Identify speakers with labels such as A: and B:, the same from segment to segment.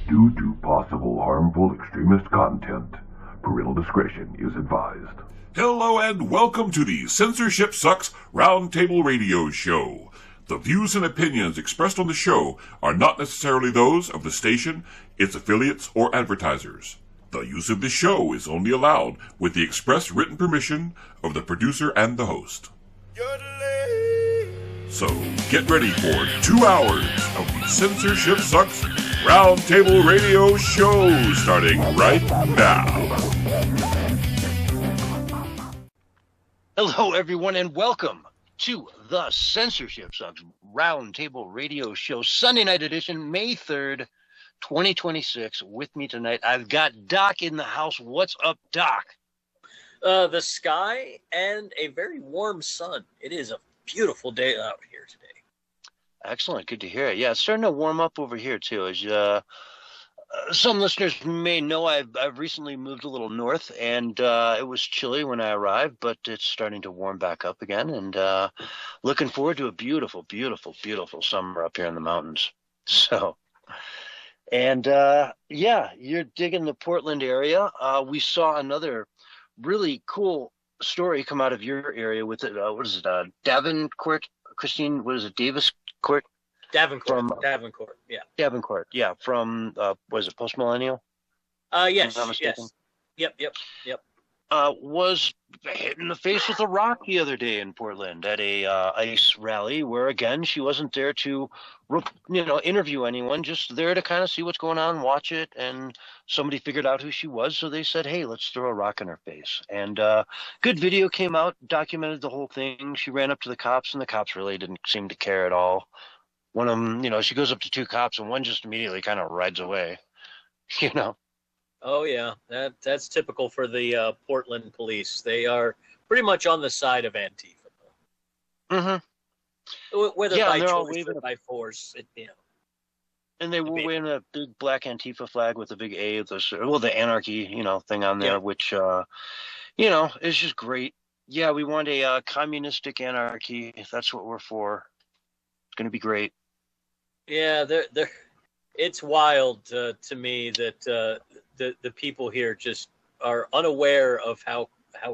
A: Due to possible harmful extremist content, parental discretion is advised.
B: Hello and welcome to the Censorship Sucks Roundtable Radio Show. The views and opinions expressed on the show are not necessarily those of the station, its affiliates, or advertisers. The use of the show is only allowed with the express written permission of the producer and the host. So get ready for 2 hours of the Censorship Sucks Roundtable Radio Show starting right now.
C: Hello, everyone, and welcome to the Censorship Sucks Roundtable Radio Show, Sunday night edition, May 3rd, 2026. With me tonight, I've got Doc in the house. What's up, Doc?
D: The sky and a very warm sun. It is a beautiful day out here today.
C: Excellent. Good to hear it. Yeah, it's starting to warm up over here, too. As some listeners may know, I've recently moved a little north, and it was chilly when I arrived, but it's starting to warm back up again, and looking forward to a beautiful, beautiful, beautiful summer up here in the mountains. So, and yeah, you're digging the Portland area. We saw another really cool story come out of your area with it. What is it? Davenport, Christine, what is it? Davis Court?
D: Davenport, yeah.
C: Davenport, yeah. From, was it Post Millennial?
D: Yes,
C: yes.
D: Yep.
C: Was hit in the face with a rock the other day in Portland at a ICE rally where, again, she wasn't there to, interview anyone, just there to kind of see what's going on, watch it, and somebody figured out who she was, so they said, hey, let's throw a rock in her face. And good video came out, documented the whole thing. She ran up to the cops, and the cops really didn't seem to care at all. One of them, she goes up to two cops, and one just immediately kind of rides away,
D: Oh, yeah. That's typical for the Portland police. They are pretty much on the side of Antifa.
C: Mm-hmm.
D: Whether by choice or by force,
C: And they were wearing a big black Antifa flag with a big A, the anarchy, thing on there, which, is just great. Yeah, we want a communistic anarchy. If that's what we're for, it's going to be great.
D: Yeah, it's wild to me that the people here just are unaware of how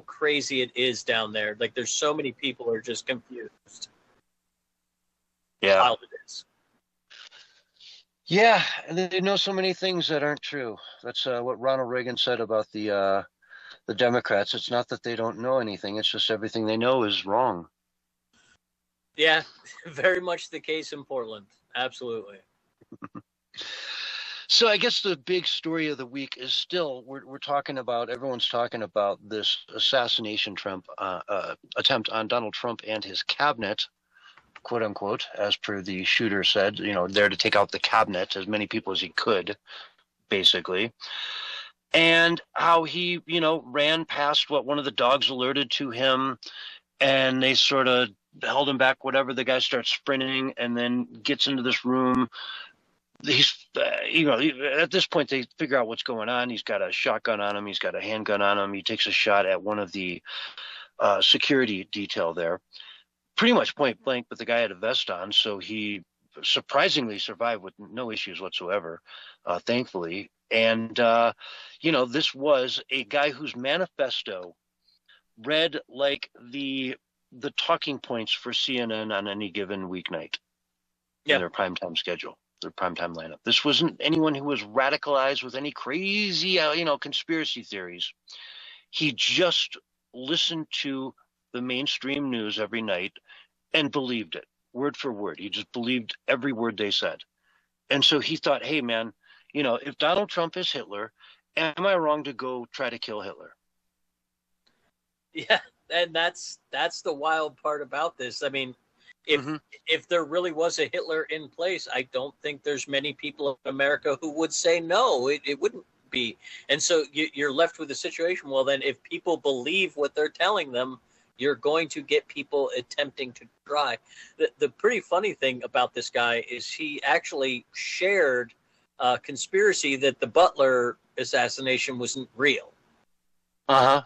D: crazy it is down there. Like, there's so many people who are just confused.
C: Yeah.
D: How wild it is.
C: Yeah, and they know so many things that aren't true. That's what Ronald Reagan said about the Democrats. It's not that they don't know anything. It's just everything they know is wrong.
D: Yeah, very much the case in Portland. Absolutely.
C: So I guess the big story of the week is still we're talking about, everyone's talking about this assassination attempt on Donald Trump and his cabinet, quote unquote, as per the shooter said, there to take out the cabinet, as many people as he could, basically. And how he, ran past what one of the dogs alerted to him, and they sort of held him back, whatever. The guy starts sprinting and then gets into this room. He's, at this point, they figure out what's going on. He's got a shotgun on him. He's got a handgun on him. He takes a shot at one of the security detail there, pretty much point blank, but the guy had a vest on. So he surprisingly survived with no issues whatsoever, thankfully. And, this was a guy whose manifesto read like the talking points for CNN on any given weeknight in their primetime schedule, their primetime lineup. This wasn't anyone who was radicalized with any crazy, conspiracy theories. He just listened to the mainstream news every night and believed it, word for word. He just believed every word they said. And so he thought, hey, man, if Donald Trump is Hitler, am I wrong to go try to kill Hitler?
D: Yeah, and that's the wild part about this. I mean, if there really was a Hitler in place, I don't think there's many people in America who would say no, it wouldn't be. And so you're left with a situation. Well, then if people believe what they're telling them, you're going to get people attempting to try. The pretty funny thing about this guy is he actually shared a conspiracy that the Butler assassination wasn't real.
C: Uh-huh.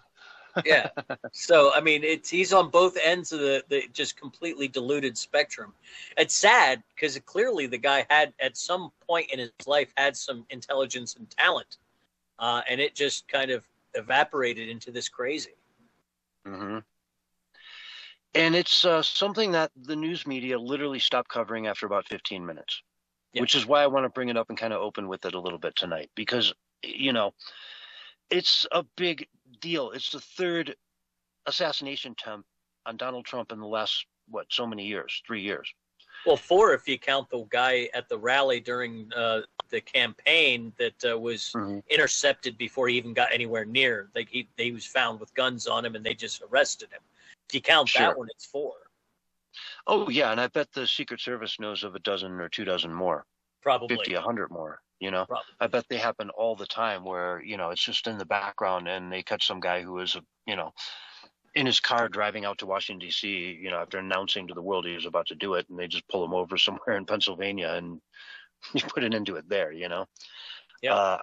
D: Yeah. So I mean, he's on both ends of the just completely diluted spectrum. It's sad because clearly the guy had at some point in his life had some intelligence and talent, and it just kind of evaporated into this crazy.
C: Hmm. And it's something that the news media literally stopped covering after about 15 minutes,
D: Yeah.
C: which is why I want to bring it up and kind of open with it a little bit tonight, because, it's a big deal. It's the third assassination attempt on Donald Trump in the last, so many years? 3 years.
D: Well, four if you count the guy at the rally during the campaign that was
C: Mhm.
D: intercepted before he even got anywhere near. Like he was found with guns on him, and they just arrested him. If you count
C: Sure.
D: that one, it's four.
C: Oh, yeah, and I bet the Secret Service knows of a dozen or 2 dozen more,
D: Probably.
C: 50, 100 more,
D: Probably.
C: I bet they happen all the time where, it's just in the background and they catch some guy who is, in his car driving out to Washington, D.C., after announcing to the world he was about to do it, and they just pull him over somewhere in Pennsylvania and you put an end to it there,
D: Yeah.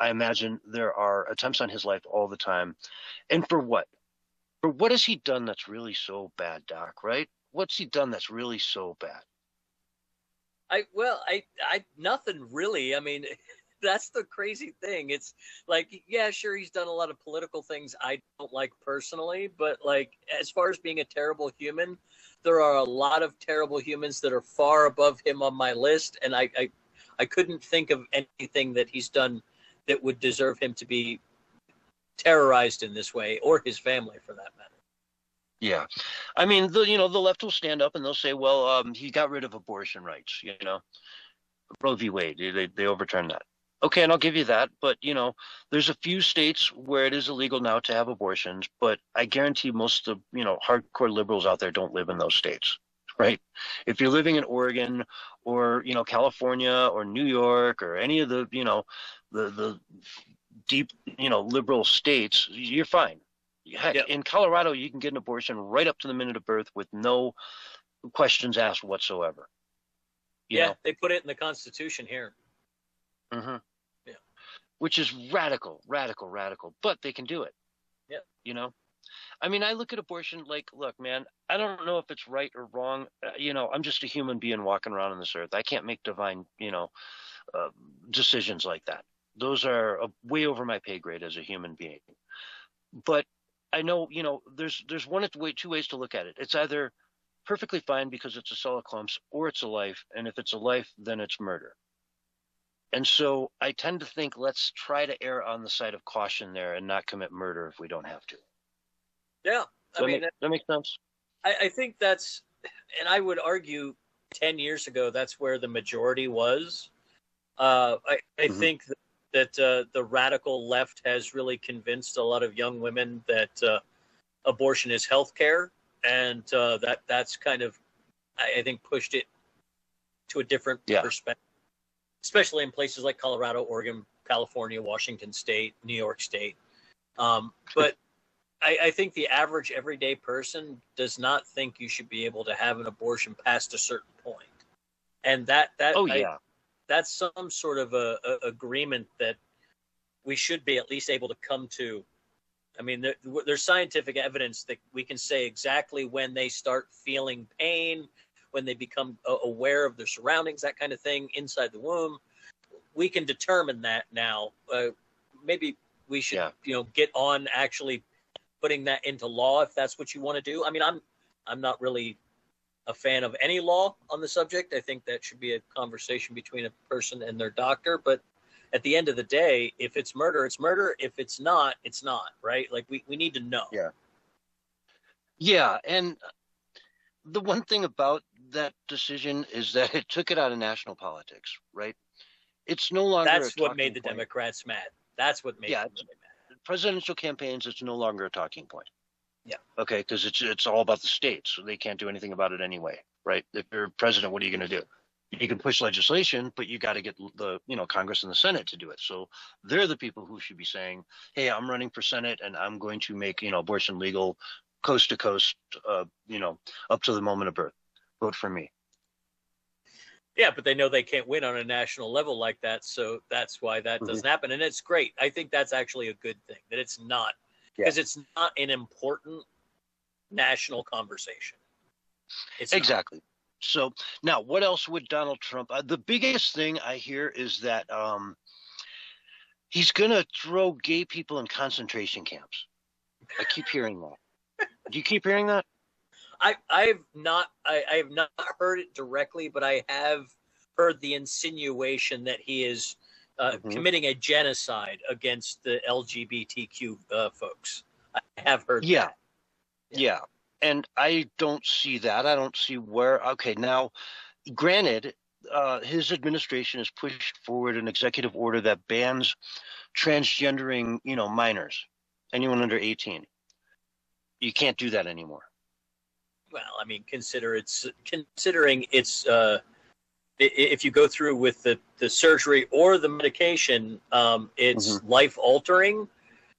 C: I imagine there are attempts on his life all the time. And for what? For what has he done that's really so bad, Doc, right? What's he done that's really so bad?
D: I nothing really. I mean, that's the crazy thing. It's like, yeah, sure, he's done a lot of political things I don't like personally, but like as far as being a terrible human, there are a lot of terrible humans that are far above him on my list, and I couldn't think of anything that he's done that would deserve him to be terrorized in this way, or his family for that matter.
C: Yeah. I mean, the left will stand up and they'll say, well, he got rid of abortion rights, Roe v. Wade, they overturned that. Okay, and I'll give you that, but, there's a few states where it is illegal now to have abortions, but I guarantee most of the, hardcore liberals out there don't live in those states, right? If you're living in Oregon or, California or New York or any of the, the deep, liberal states, you're fine. Heck,
D: Yep.
C: in Colorado, you can get an abortion right up to the minute of birth with no questions asked whatsoever.
D: Yeah, they put it in the Constitution here.
C: Mm-hmm.
D: Yeah.
C: Which is radical, but they can do it.
D: Yeah.
C: I mean, I look at abortion like, look, man, I don't know if it's right or wrong. I'm just a human being walking around on this earth. I can't make divine, decisions like that. Those are way over my pay grade as a human being. But I know, there's two ways to look at it. It's either perfectly fine because it's a solid clumps, or it's a life. And if it's a life, then it's murder. And so I tend to think let's try to err on the side of caution there and not commit murder if we don't have to.
D: Yeah.
C: That makes sense.
D: I think that's, and I would argue 10 years ago, that's where the majority was. I think that the radical left has really convinced a lot of young women that abortion is health care, and that's kind of, I think, pushed it to a different perspective, especially in places like Colorado, Oregon, California, Washington State, New York State. But I think the average everyday person does not think you should be able to have an abortion past a certain point. And that's some sort of a agreement that we should be at least able to come to. I mean, there's scientific evidence that we can say exactly when they start feeling pain, when they become aware of their surroundings, that kind of thing inside the womb. We can determine that now. Maybe we should, get on actually putting that into law if that's what you want to do. I mean, I'm not really a fan of any law on the subject. I think that should be a conversation between a person and their doctor. But at the end of the day, if it's murder, it's murder. If it's not, it's not, right? Like we need to know.
C: Yeah. Yeah. And the one thing about that decision is that it took it out of national politics, right? It's no longer.
D: That's what made the Democrats mad. That's what made them mad.
C: Presidential campaigns, it's no longer a talking point.
D: Yeah.
C: Okay, because it's all about the states, so they can't do anything about it anyway, right? If you're president, what are you going to do? You can push legislation, but you got to get the Congress and the Senate to do it. So they're the people who should be saying, "Hey, I'm running for Senate, and I'm going to make abortion legal, coast to coast, up to the moment of birth. Vote for me."
D: Yeah, but they know they can't win on a national level like that, so that's why that doesn't happen. And it's great. I think that's actually a good thing, that it's not because it's not an important national conversation. It's
C: exactly. Not. So now, what else would Donald Trump? The biggest thing I hear is that he's going to throw gay people in concentration camps. I keep hearing that. Do you keep hearing that?
D: I have not heard it directly, but I have heard the insinuation that he is committing a genocide against the LGBTQ folks. I have heard that.
C: Yeah. And I don't see that. I don't see where. Okay, now, granted, his administration has pushed forward an executive order that bans transgendering, minors, anyone under 18. You can't do that anymore.
D: Well, I mean, considering it's if you go through with the surgery or the medication, it's life altering.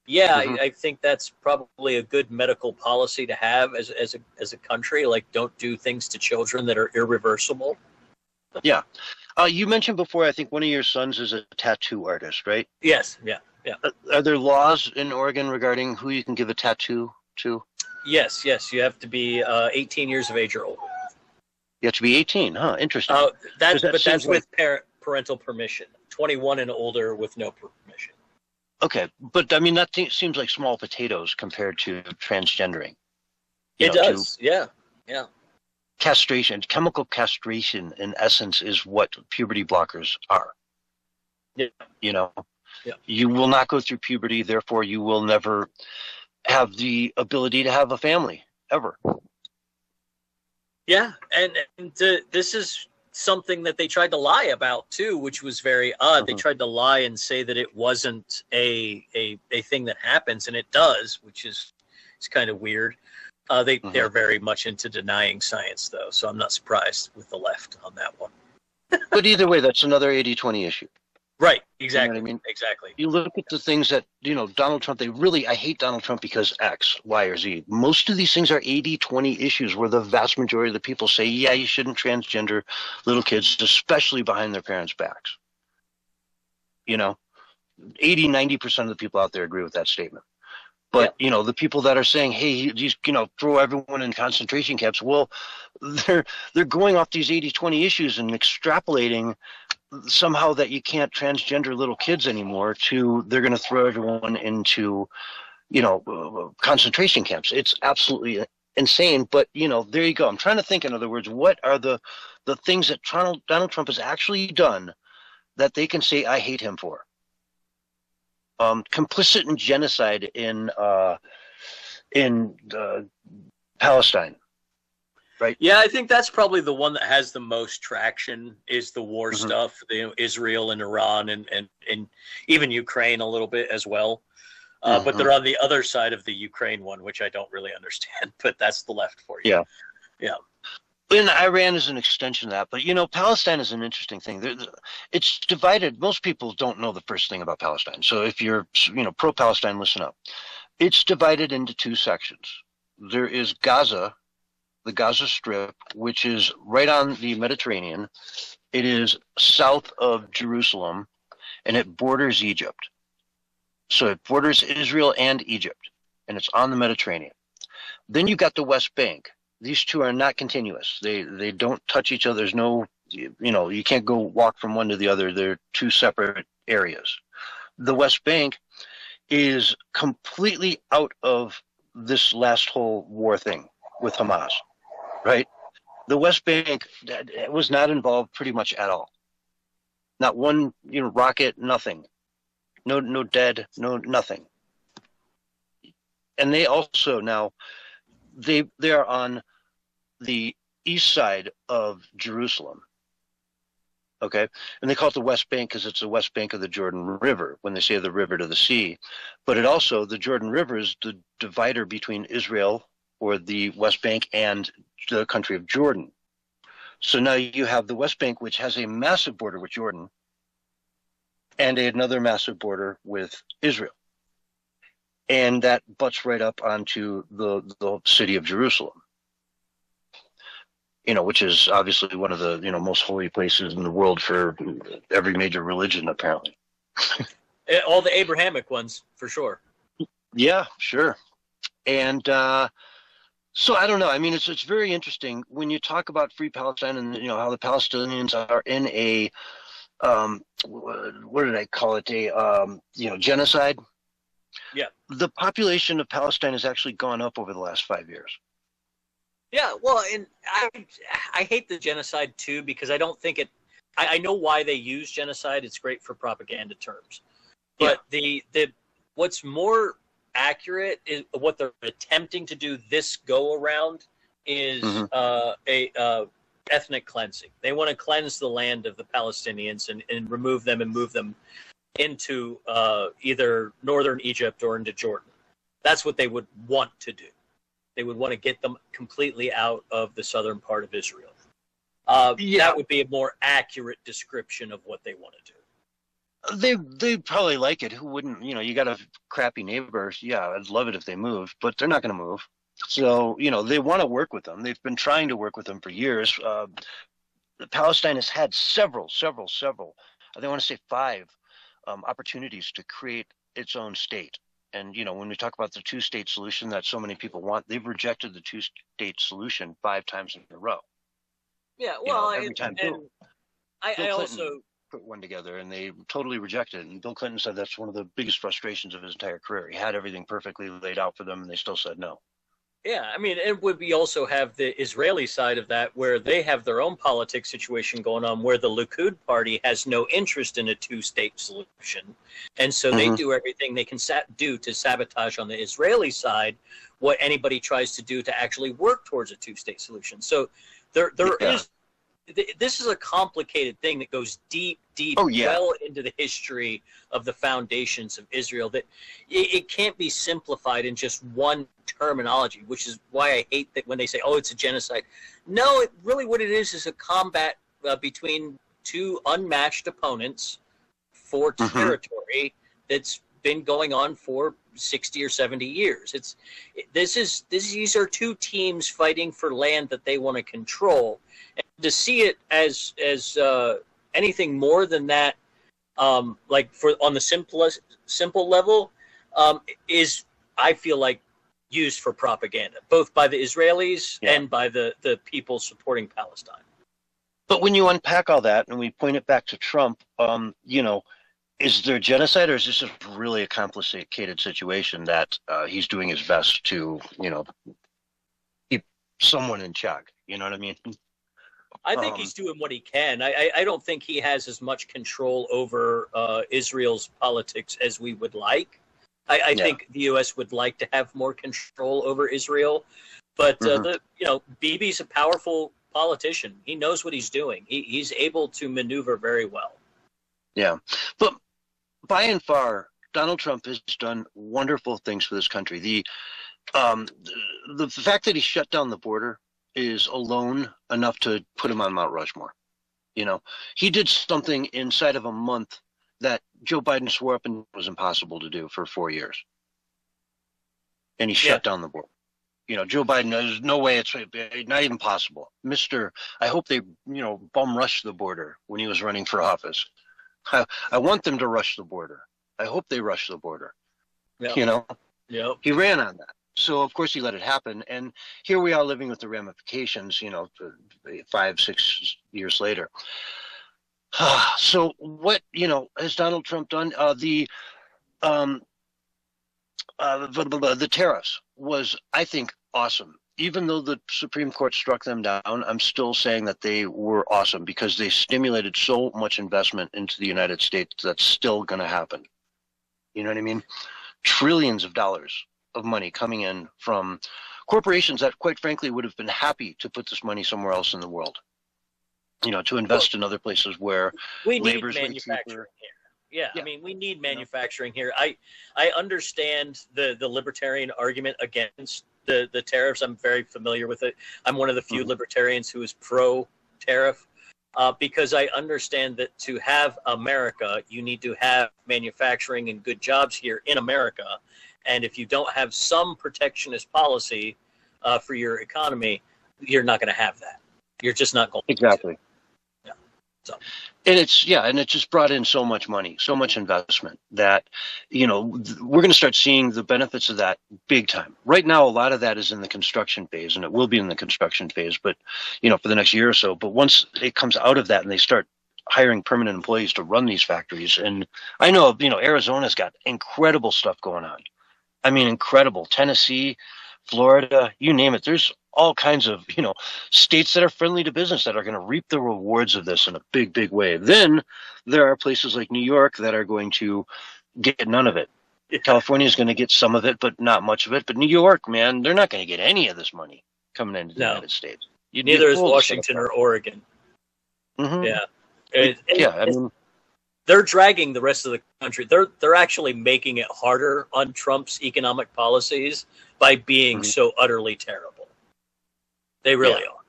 D: Yeah, I think that's probably a good medical policy to have as a country. Like, don't do things to children that are irreversible.
C: Yeah. You mentioned before, I think one of your sons is a tattoo artist, right?
D: Yes. Yeah.
C: Are there laws in Oregon regarding who you can give a tattoo to?
D: Yes. You have to be 18 years of age or older.
C: You have to be 18, huh? Interesting.
D: That's with parental permission. 21 and older with no permission.
C: Okay, but I mean, that seems like small potatoes compared to transgendering.
D: It does, yeah.
C: Castration, chemical castration, in essence, is what puberty blockers are.
D: Yeah.
C: You will not go through puberty, therefore you will never have the ability to have a family, ever.
D: Yeah, and this is something that they tried to lie about too, which was very odd. They tried to lie and say that it wasn't a thing that happens, and it does, which is kind of weird. They're very much into denying science, though, so I'm not surprised with the left on that one.
C: But either way, that's another 80-20 issue.
D: Right, exactly.
C: You know what I mean?
D: Exactly.
C: You look at the things that, Donald Trump, I hate Donald Trump because X, Y, or Z. Most of these things are 80-20 issues where the vast majority of the people say, yeah, you shouldn't transgender little kids, especially behind their parents' backs. 80-90% of the people out there agree with that statement. But, the people that are saying, hey, throw everyone in concentration camps, well, they're going off these 80-20 issues and extrapolating somehow that you can't transgender little kids anymore to they're going to throw everyone into, concentration camps. It's absolutely insane. But, there you go. I'm trying to think, in other words, what are the things that Donald Trump has actually done that they can say, I hate him for? Complicit in genocide in Palestine. Right.
D: Yeah, I think that's probably the one that has the most traction is the war stuff, Israel and Iran and even Ukraine a little bit as well. But they're on the other side of the Ukraine one, which I don't really understand, but that's the left for you. Yeah.
C: And Iran is an extension of that. But, Palestine is an interesting thing. It's divided. Most people don't know the first thing about Palestine. So if you're, pro-Palestine, listen up. It's divided into two sections. There is Gaza, the Gaza Strip, which is right on the Mediterranean. It is south of Jerusalem, and it borders Egypt. So it borders Israel and Egypt, and it's on the Mediterranean. Then you got the West Bank. These two are not continuous. They don't touch each other. There's no, you can't go walk from one to the other. They're two separate areas. The West Bank is completely out of this last whole war thing with Hamas. Right? The West Bank was not involved pretty much at all. Not one, rocket, nothing. No dead, no nothing. And they also now, they are on the east side of Jerusalem. Okay? And they call it the West Bank because it's the West Bank of the Jordan River when they say the river to the sea. But the Jordan River is the divider between Israel or the West Bank and the country of Jordan. So now you have the West Bank, which has a massive border with Jordan and another massive border with Israel. And that butts right up onto the city of Jerusalem, which is obviously one of the, most holy places in the world for every major religion, apparently.
D: All the Abrahamic ones, for sure.
C: Yeah, sure. And so I don't know. I mean, it's very interesting when you talk about Free Palestine and how the Palestinians are in a what did I call it? A genocide.
D: Yeah.
C: The population of Palestine has actually gone up over the last 5 years.
D: Yeah, well, and I hate the genocide too because I don't think it. I know why they use genocide. It's great for propaganda terms, but the what's more accurate is what they're attempting to do this go around is ethnic cleansing. They want to cleanse the land of the Palestinians and remove them and move them into either northern Egypt or into Jordan. That's what they would want to do. They would want to get them completely out of the southern part of Israel. That would be a more accurate description of what they want to do.
C: They probably like it. Who wouldn't? You got a crappy neighbors. Yeah, I'd love it if they moved, but they're not going to move. So they want to work with them. They've been trying to work with them for years. Palestine has had several. I want to say 5 opportunities to create its own state. And, when we talk about the 2-state solution that so many people want, they've rejected the 2-state solution 5 times in a row.
D: Yeah, well,
C: every time. Bill
D: I also
C: put one together and they totally rejected it. And Bill Clinton said that's one of the biggest frustrations of his entire career. He had everything perfectly laid out for them and they still said no.
D: Yeah, I mean, and we also have the Israeli side of that where they have their own politics situation going on where the Likud party has no interest in a 2-state solution. And so they do everything they can do to sabotage on the Israeli side what anybody tries to do to actually work towards a 2-state solution. So there is this is a complicated thing that goes deep, well into the history of the foundations of Israel that it can't be simplified in just one terminology, which is why I hate that when they say, oh, it's a genocide. No, really what it is a combat between 2 unmatched opponents for territory that's been going on for 60 or 70 years. These are 2 teams fighting for land that they want to control. And to see it as anything more than that, like on the simple level, is I feel like used for propaganda, both by the Israelis and by the people supporting Palestine.
C: But when you unpack all that and we point it back to Trump, is there genocide or is this just really a complicated situation that he's doing his best to, keep someone in check? You know what I mean?
D: I think he's doing what he can. I don't think he has as much control over Israel's politics as we would like. I think the U.S. would like to have more control over Israel. But, Bibi's a powerful politician. He knows what he's doing. He's able to maneuver very well.
C: Yeah. But by and far, Donald Trump has done wonderful things for this country. The fact that he shut down the border is alone enough to put him on Mount Rushmore. He did something inside of a month that Joe Biden swore up and was impossible to do for 4 years. And he shut down the border. Joe Biden, there's no way, it's not even possible. I hope they, bum rush the border when he was running for office. I want them to rush the border. I hope they rush the border.
D: Yep.
C: He ran on that. So, of course, he let it happen. And here we are living with the ramifications, 5-6 years later. So what, has Donald Trump done? The tariffs was, I think, awesome. Even though the Supreme Court struck them down, I'm still saying that they were awesome because they stimulated so much investment into the United States that's still going to happen. You know what I mean? Trillions of dollars of money coming in from corporations that, quite frankly, would have been happy to put this money somewhere else in the world. To invest in other places where
D: we need manufacturing here. Yeah, I mean, we need manufacturing here. I understand the libertarian argument against the tariffs. I'm very familiar with it. I'm one of the few libertarians who is pro-tariff because I understand that to have America, you need to have manufacturing and good jobs here in America. And if you don't have some protectionist policy for your economy, you're not going to have that. You're just not going
C: to. Exactly.
D: So,
C: And it just brought in so much money, so much investment that, we're going to start seeing the benefits of that big time. Right now, a lot of that is in the construction phase, and it will be in the construction phase, but, for the next year or so. But once it comes out of that and they start hiring permanent employees to run these factories, and I know, Arizona's got incredible stuff going on. I mean, incredible. Tennessee, Florida, you name it. There's all kinds of, states that are friendly to business that are going to reap the rewards of this in a big, big way. Then there are places like New York that are going to get none of it. California is going to get some of it, but not much of it. But New York, man, they're not going to get any of this money coming into the United States.
D: Neither is Washington or Oregon.
C: Mm-hmm.
D: Yeah.
C: I mean,
D: they're dragging the rest of the country. They're actually making it harder on Trump's economic policies by being so utterly terrible. They really are.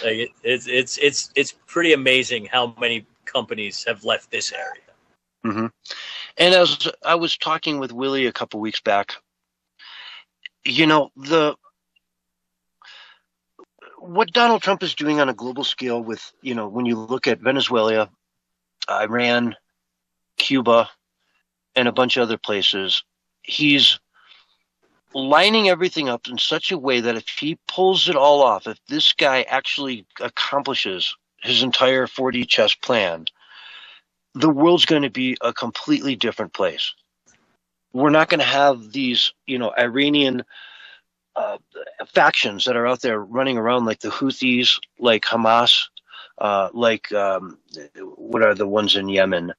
D: It's pretty amazing how many companies have left this area.
C: Mm-hmm. And as I was talking with Willie a couple weeks back, what Donald Trump is doing on a global scale with, when you look at Venezuela, Iran, Cuba, and a bunch of other places, he's lining everything up in such a way that if he pulls it all off, if this guy actually accomplishes his entire 4D chess plan, the world's going to be a completely different place. We're not going to have these, Iranian factions that are out there running around like the Houthis, like Hamas, what are the ones in Yemen?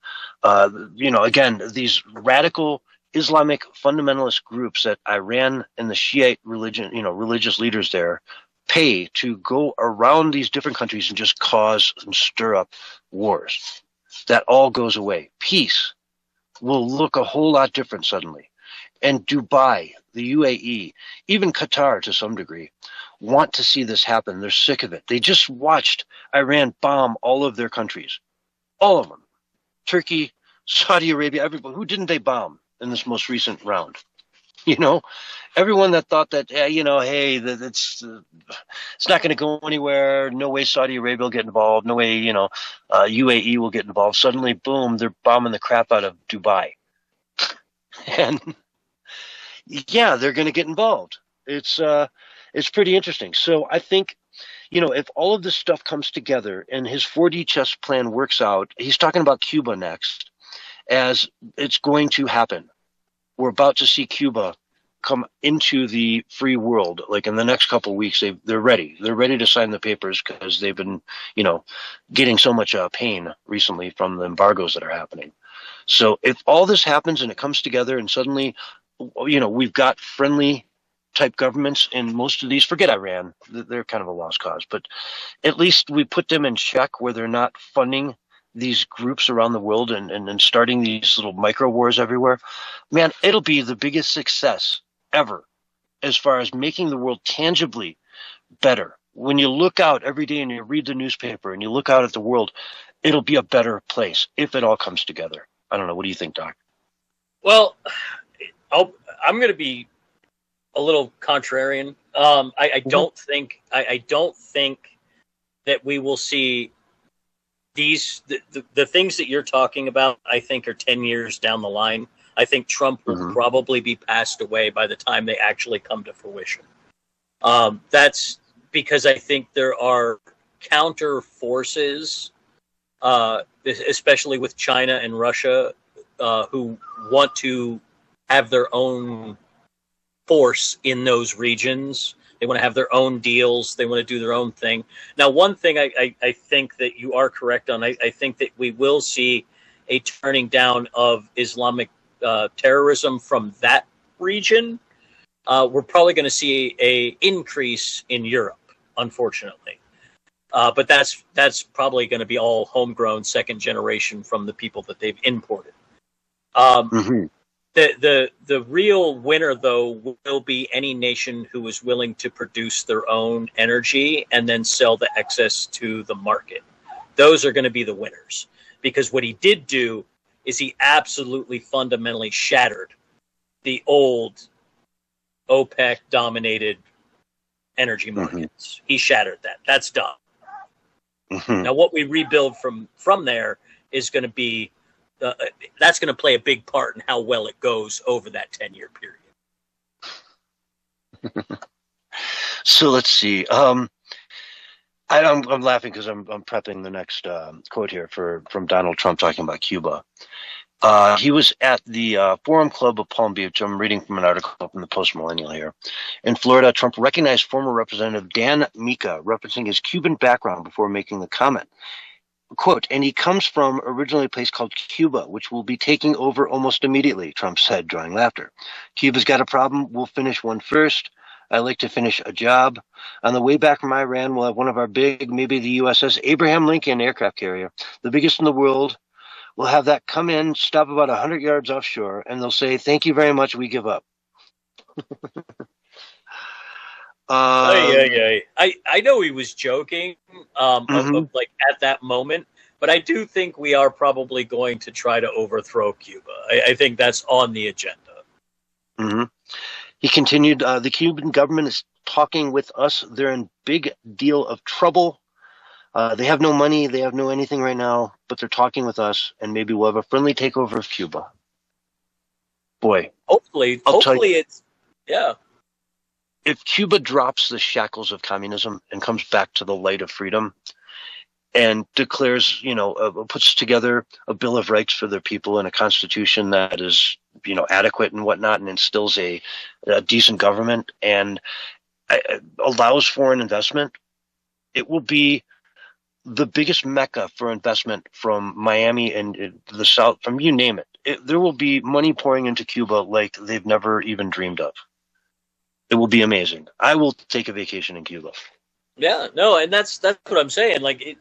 C: Again, these radical Islamic fundamentalist groups that Iran and the Shiite religious leaders there pay to go around these different countries and just cause and stir up wars. That all goes away. Peace will look a whole lot different suddenly. And Dubai, the UAE, even Qatar to some degree, want to see this happen. They're sick of it. They just watched Iran bomb all of their countries. All of them. Turkey, Saudi Arabia, everybody. Who didn't they bomb in this most recent round? Everyone that thought that, hey, it's not going to go anywhere. No way Saudi Arabia will get involved. No way, UAE will get involved. Suddenly, boom, they're bombing the crap out of Dubai. And yeah, they're going to get involved. It's pretty interesting. So I think, if all of this stuff comes together and his 4D chess plan works out, he's talking about Cuba next, as it's going to happen. We're about to see Cuba come into the free world. Like in the next couple of weeks, they're ready. They're ready to sign the papers because they've been, getting so much pain recently from the embargoes that are happening. So if all this happens and it comes together and suddenly, we've got friendly type governments in most of these, forget Iran, they're kind of a lost cause, but at least we put them in check where they're not funding these groups around the world and starting these little micro wars everywhere. Man, it'll be the biggest success ever as far as making the world tangibly better. When you look out every day and you read the newspaper and you look out at the world, it'll be a better place if it all comes together. I don't know. What do you think, Doc?
D: Well, I'm going to be a little contrarian. I don't think that we will see the things that you're talking about. I think are 10 years down the line. I think Trump will probably be passed away by the time they actually come to fruition. That's because I think there are counter forces, especially with China and Russia, who want to have their own force in those regions. They want to have their own deals. They want to do their own thing. Now, one thing I think that you are correct on, I think that we will see a turning down of Islamic terrorism from that region. We're probably going to see a increase in Europe, unfortunately. But that's probably going to be all homegrown, second generation from the people that they've imported. The real winner, though, will be any nation who is willing to produce their own energy and then sell the excess to the market. Those are going to be the winners. Because what he did do is he absolutely fundamentally shattered the old OPEC-dominated energy markets. He shattered that. That's done.
C: Mhm.
D: Now, what we rebuild from there is going to be that's going to play a big part in how well it goes over that 10-year period.
C: So let's see. I'm laughing because I'm prepping the next quote here from Donald Trump talking about Cuba. He was at the Forum Club of Palm Beach. I'm reading from an article from the Post Millennial here. In Florida, Trump recognized former Representative Dan Mica, referencing his Cuban background before making the comment. Quote, and he comes from originally a place called Cuba, which will be taking over almost immediately, Trump said, drawing laughter. Cuba's got a problem. We'll finish one first. I like to finish a job. On the way back from Iran, we'll have one of our big, maybe the USS Abraham Lincoln aircraft carrier, the biggest in the world. We'll have that come in, stop about 100 yards offshore, and they'll say, thank you very much, we give up.
D: I know he was joking, of like at that moment, but I do think we are probably going to try to overthrow Cuba. I think that's on the agenda.
C: Mm-hmm. He continued, the Cuban government is talking with us. They're in big deal of trouble. They have no money. They have no anything right now, but they're talking with us, and maybe we'll have a friendly takeover of Cuba. Boy.
D: Hopefully it's, yeah.
C: If Cuba drops the shackles of communism and comes back to the light of freedom and declares, puts together a Bill of Rights for their people and a constitution that is, adequate and whatnot, and instills a decent government and allows foreign investment, it will be the biggest mecca for investment from Miami and the South, from you name it. There will be money pouring into Cuba like they've never even dreamed of. It will be amazing. I will take a vacation in Cuba.
D: Yeah, no, and that's what I'm saying. Like,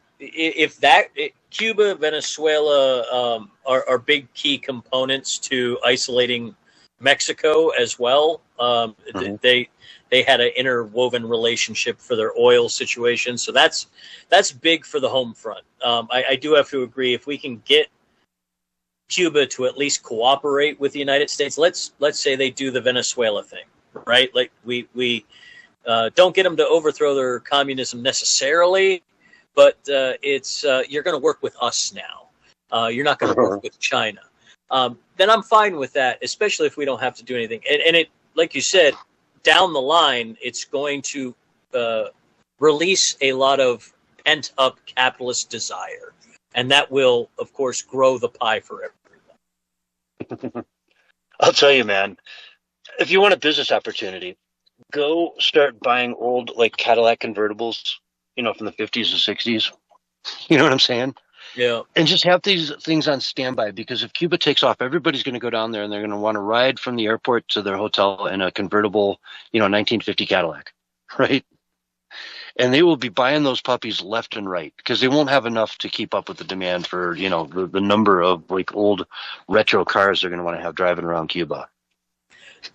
D: Cuba, Venezuela are big key components to isolating Mexico as well. They had an interwoven relationship for their oil situation, so that's big for the home front. I do have to agree, if we can get Cuba to at least cooperate with the United States, let's say they do the Venezuela thing. Right, like we don't get them to overthrow their communism necessarily, but it's you're going to work with us now. You're not going to work with China. Then I'm fine with that, especially if we don't have to do anything. And it, like you said, down the line, it's going to release a lot of pent up capitalist desire, and that will, of course, grow the pie for everyone.
C: I'll tell you, man. If you want a business opportunity, go start buying old like Cadillac convertibles, from the 50s and 60s. You know what I'm saying?
D: Yeah.
C: And just have these things on standby, because if Cuba takes off, everybody's going to go down there and they're going to want to ride from the airport to their hotel in a convertible, 1950 Cadillac, right? And they will be buying those puppies left and right because they won't have enough to keep up with the demand for, the number of like old retro cars they're going to want to have driving around Cuba.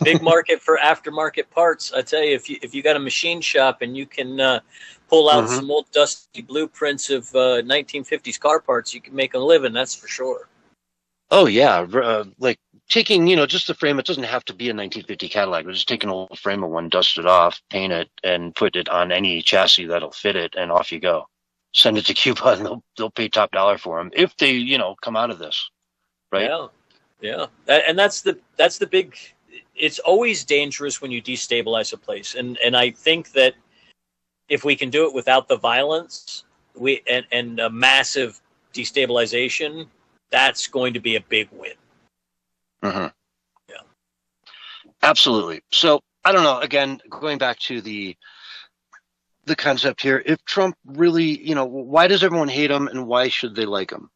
D: Big market for aftermarket parts. I tell you, if you got a machine shop and you can pull out some old dusty blueprints of 1950s car parts, you can make a living. That's for sure.
C: Oh yeah, like taking just the frame. It doesn't have to be a 1950 Cadillac. But just take an old frame of one, dust it off, paint it, and put it on any chassis that'll fit it, and off you go. Send it to Cuba, and they'll pay top dollar for them if they come out of this, right?
D: Yeah. And that's the big. It's always dangerous when you destabilize a place, and I think that if we can do it without the violence, and a massive destabilization, that's going to be a big win.
C: Mm-hmm.
D: Yeah,
C: absolutely. So I don't know. Again, going back to the concept here, if Trump really, why does everyone hate him, and why should they like him?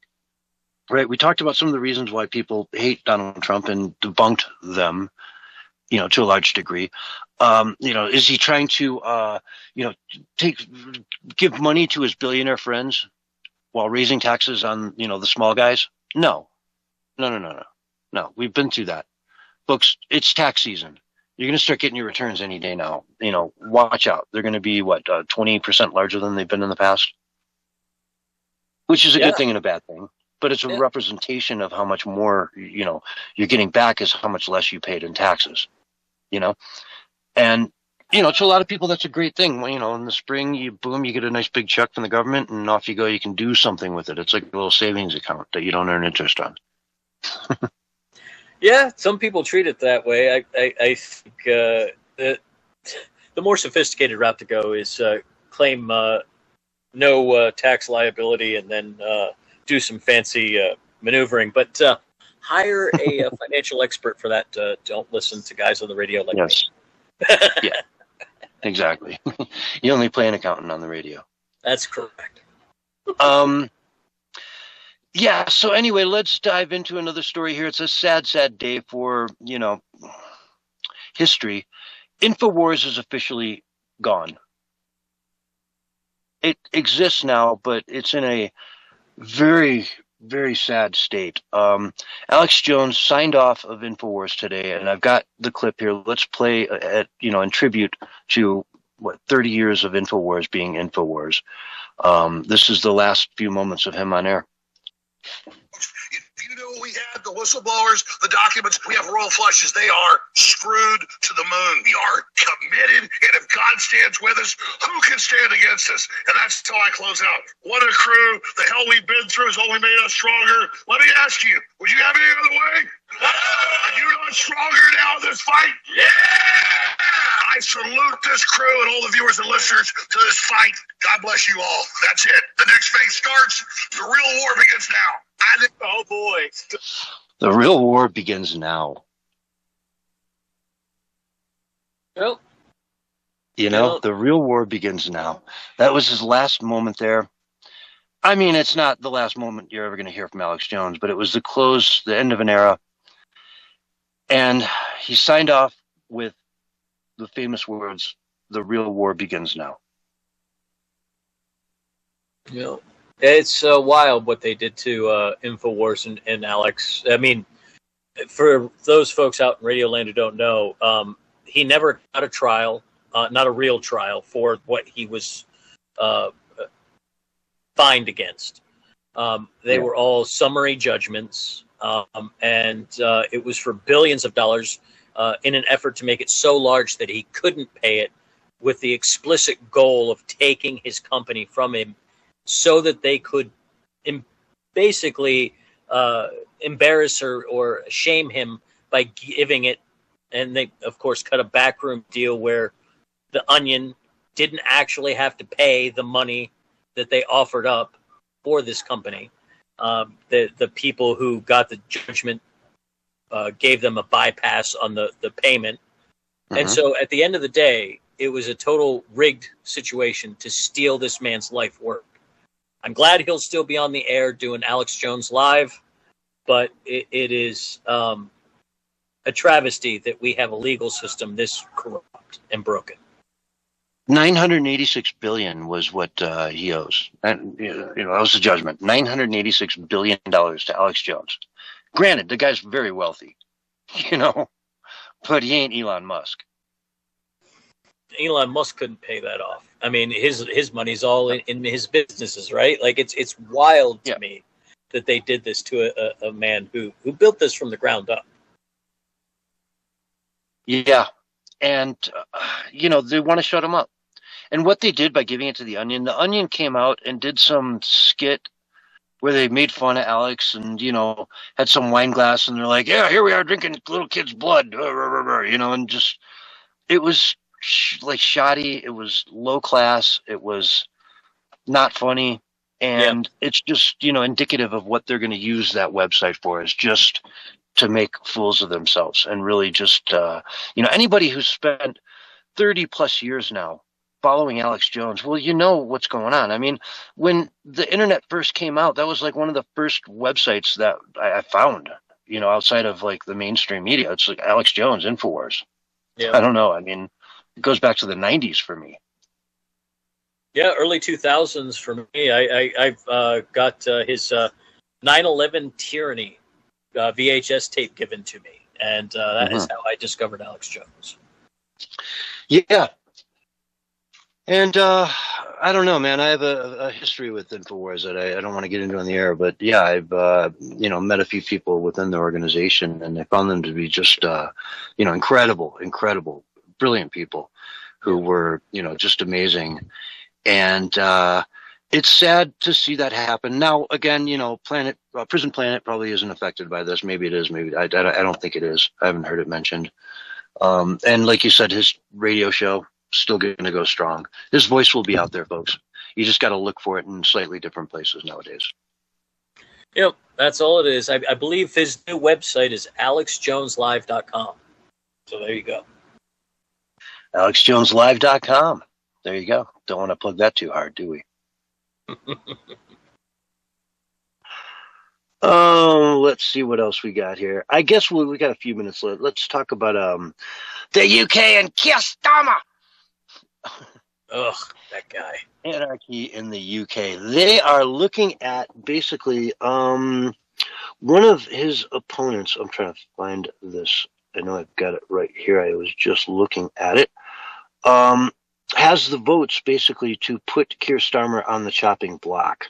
C: Right. We talked about some of the reasons why people hate Donald Trump and debunked them. To a large degree. Is he trying to, give money to his billionaire friends while raising taxes on, the small guys? No. We've been through that. Folks, it's tax season. You're going to start getting your returns any day now. Watch out. They're going to be, 20% larger than they've been in the past? Which is a good thing and a bad thing. But it's a representation of how much more, you're getting back is how much less you paid in taxes. And To a lot of people, that's a great thing. In the spring, you get a nice big check from the government, and off you go. You can do something with it. It's like a little savings account that you don't earn interest on.
D: Yeah, some people treat it that way. I think the more sophisticated route to go is claim no tax liability and then do some fancy maneuvering. But hire a financial expert for that. Don't listen to guys on the radio like
C: me. Yeah, exactly. You only play an accountant on the radio.
D: That's correct.
C: Yeah, so anyway, let's dive into another story here. It's a sad, sad day for, history. InfoWars is officially gone. It exists now, but it's in a very, very sad state. Alex Jones signed off of InfoWars today, and I've got the clip here. Let's play in tribute to 30 years of InfoWars being InfoWars. This is the last few moments of him on air.
E: If you knew what we had, the whistleblowers, the documents, we have royal flushes. They are screwed to the moon. We are committed, and if God stands with us, who can stand against us? And that's how I close out. What a crew. The hell we've been through has only made us stronger. Let me ask you, would you have any other way? Are you not stronger now in this fight? Yeah! I salute this crew and all the viewers and listeners to this fight. God bless you all. That's it. The next phase starts. The real war begins now. Oh, boy.
C: The real war begins now.
D: Well,
C: the real war begins now. That was his last moment there. I mean, it's not the last moment you're ever going to hear from Alex Jones, but it was the end of an era. And he signed off with the famous words, "The real war begins now."
D: Yeah. It's wild what they did to InfoWars and Alex. I mean, for those folks out in Radio Land who don't know, he never got a trial, not a real trial, for what he was fined against. They were all summary judgments, and it was for billions of dollars in an effort to make it so large that he couldn't pay it, with the explicit goal of taking his company from him, so that they could basically embarrass or shame him by giving it. And they, of course, cut a backroom deal where the Onion didn't actually have to pay the money that they offered up for this company. The people who got the judgment gave them a bypass on the payment. Mm-hmm. And so at the end of the day, it was a total rigged situation to steal this man's life work. I'm glad he'll still be on the air doing Alex Jones Live, but it is a travesty that we have a legal system this corrupt and broken.
C: $986 billion was what he owes. And, that was the judgment. $986 billion to Alex Jones. Granted, the guy's very wealthy, but he ain't Elon Musk.
D: Elon Musk couldn't pay that off. I mean, his money's all in his businesses, right? Like, it's wild to me that they did this to a man who built this from the ground up.
C: Yeah, and they want to shut him up. And what they did by giving it to the Onion came out and did some skit where they made fun of Alex and, had some wine glass, and they're like, yeah, here we are drinking little kids' blood, and just, it was like shoddy. It was low class. It was not funny. And it's just, indicative of what they're going to use that website for, is just to make fools of themselves. And really just, anybody who's spent 30 plus years now following Alex Jones, well, you know what's going on. I mean, when the internet first came out, that was like one of the first websites that I found, outside of like the mainstream media. It's like Alex Jones, InfoWars. Yeah. I don't know. I mean, it goes back to the 90s for me.
D: Yeah, early 2000s for me. I've got his 9/11 Tyranny VHS tape given to me, and that is how I discovered Alex Jones.
C: Yeah. And I don't know, man. I have a history with InfoWars that I don't want to get into on the air, but yeah, I've met a few people within the organization, and I found them to be just incredible, brilliant people. who were, just amazing. And it's sad to see that happen. Now, again, Prison Planet probably isn't affected by this. Maybe it is. Maybe I don't think it is. I haven't heard it mentioned. And like you said, his radio show still going to go strong. His voice will be out there, folks. You just got to look for it in slightly different places nowadays.
D: Yep, that's all it is. I believe his new website is alexjoneslive.com. So there you go.
C: alexjoneslive.com. There you go. Don't want to plug that too hard, do we? Oh, let's see what else we got here. I guess we got a few minutes left. Let's talk about the UK and Keir Starmer.
D: Ugh, that guy.
C: Anarchy in the UK. They are looking at basically one of his opponents. I'm trying to find this. I know I've got it right here. I was just looking at it. Has the votes basically to put Keir Starmer on the chopping block.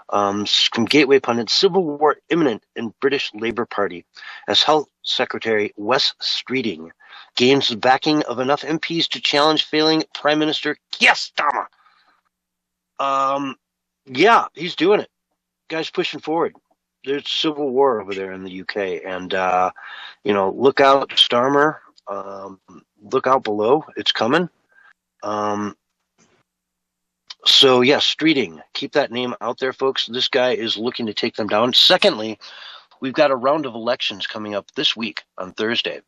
C: From Gateway Pundit, civil war imminent in British Labour Party as Health Secretary Wes Streeting gains the backing of enough MPs to challenge failing Prime Minister Keir Starmer. Yeah, he's doing it. Guy's pushing forward. There's civil war over there in the UK, and look out, Starmer. Look out below. It's coming. So, yes, Streeting. Keep that name out there, folks. This guy is looking to take them down. Secondly, we've got a round of elections coming up this week on Thursday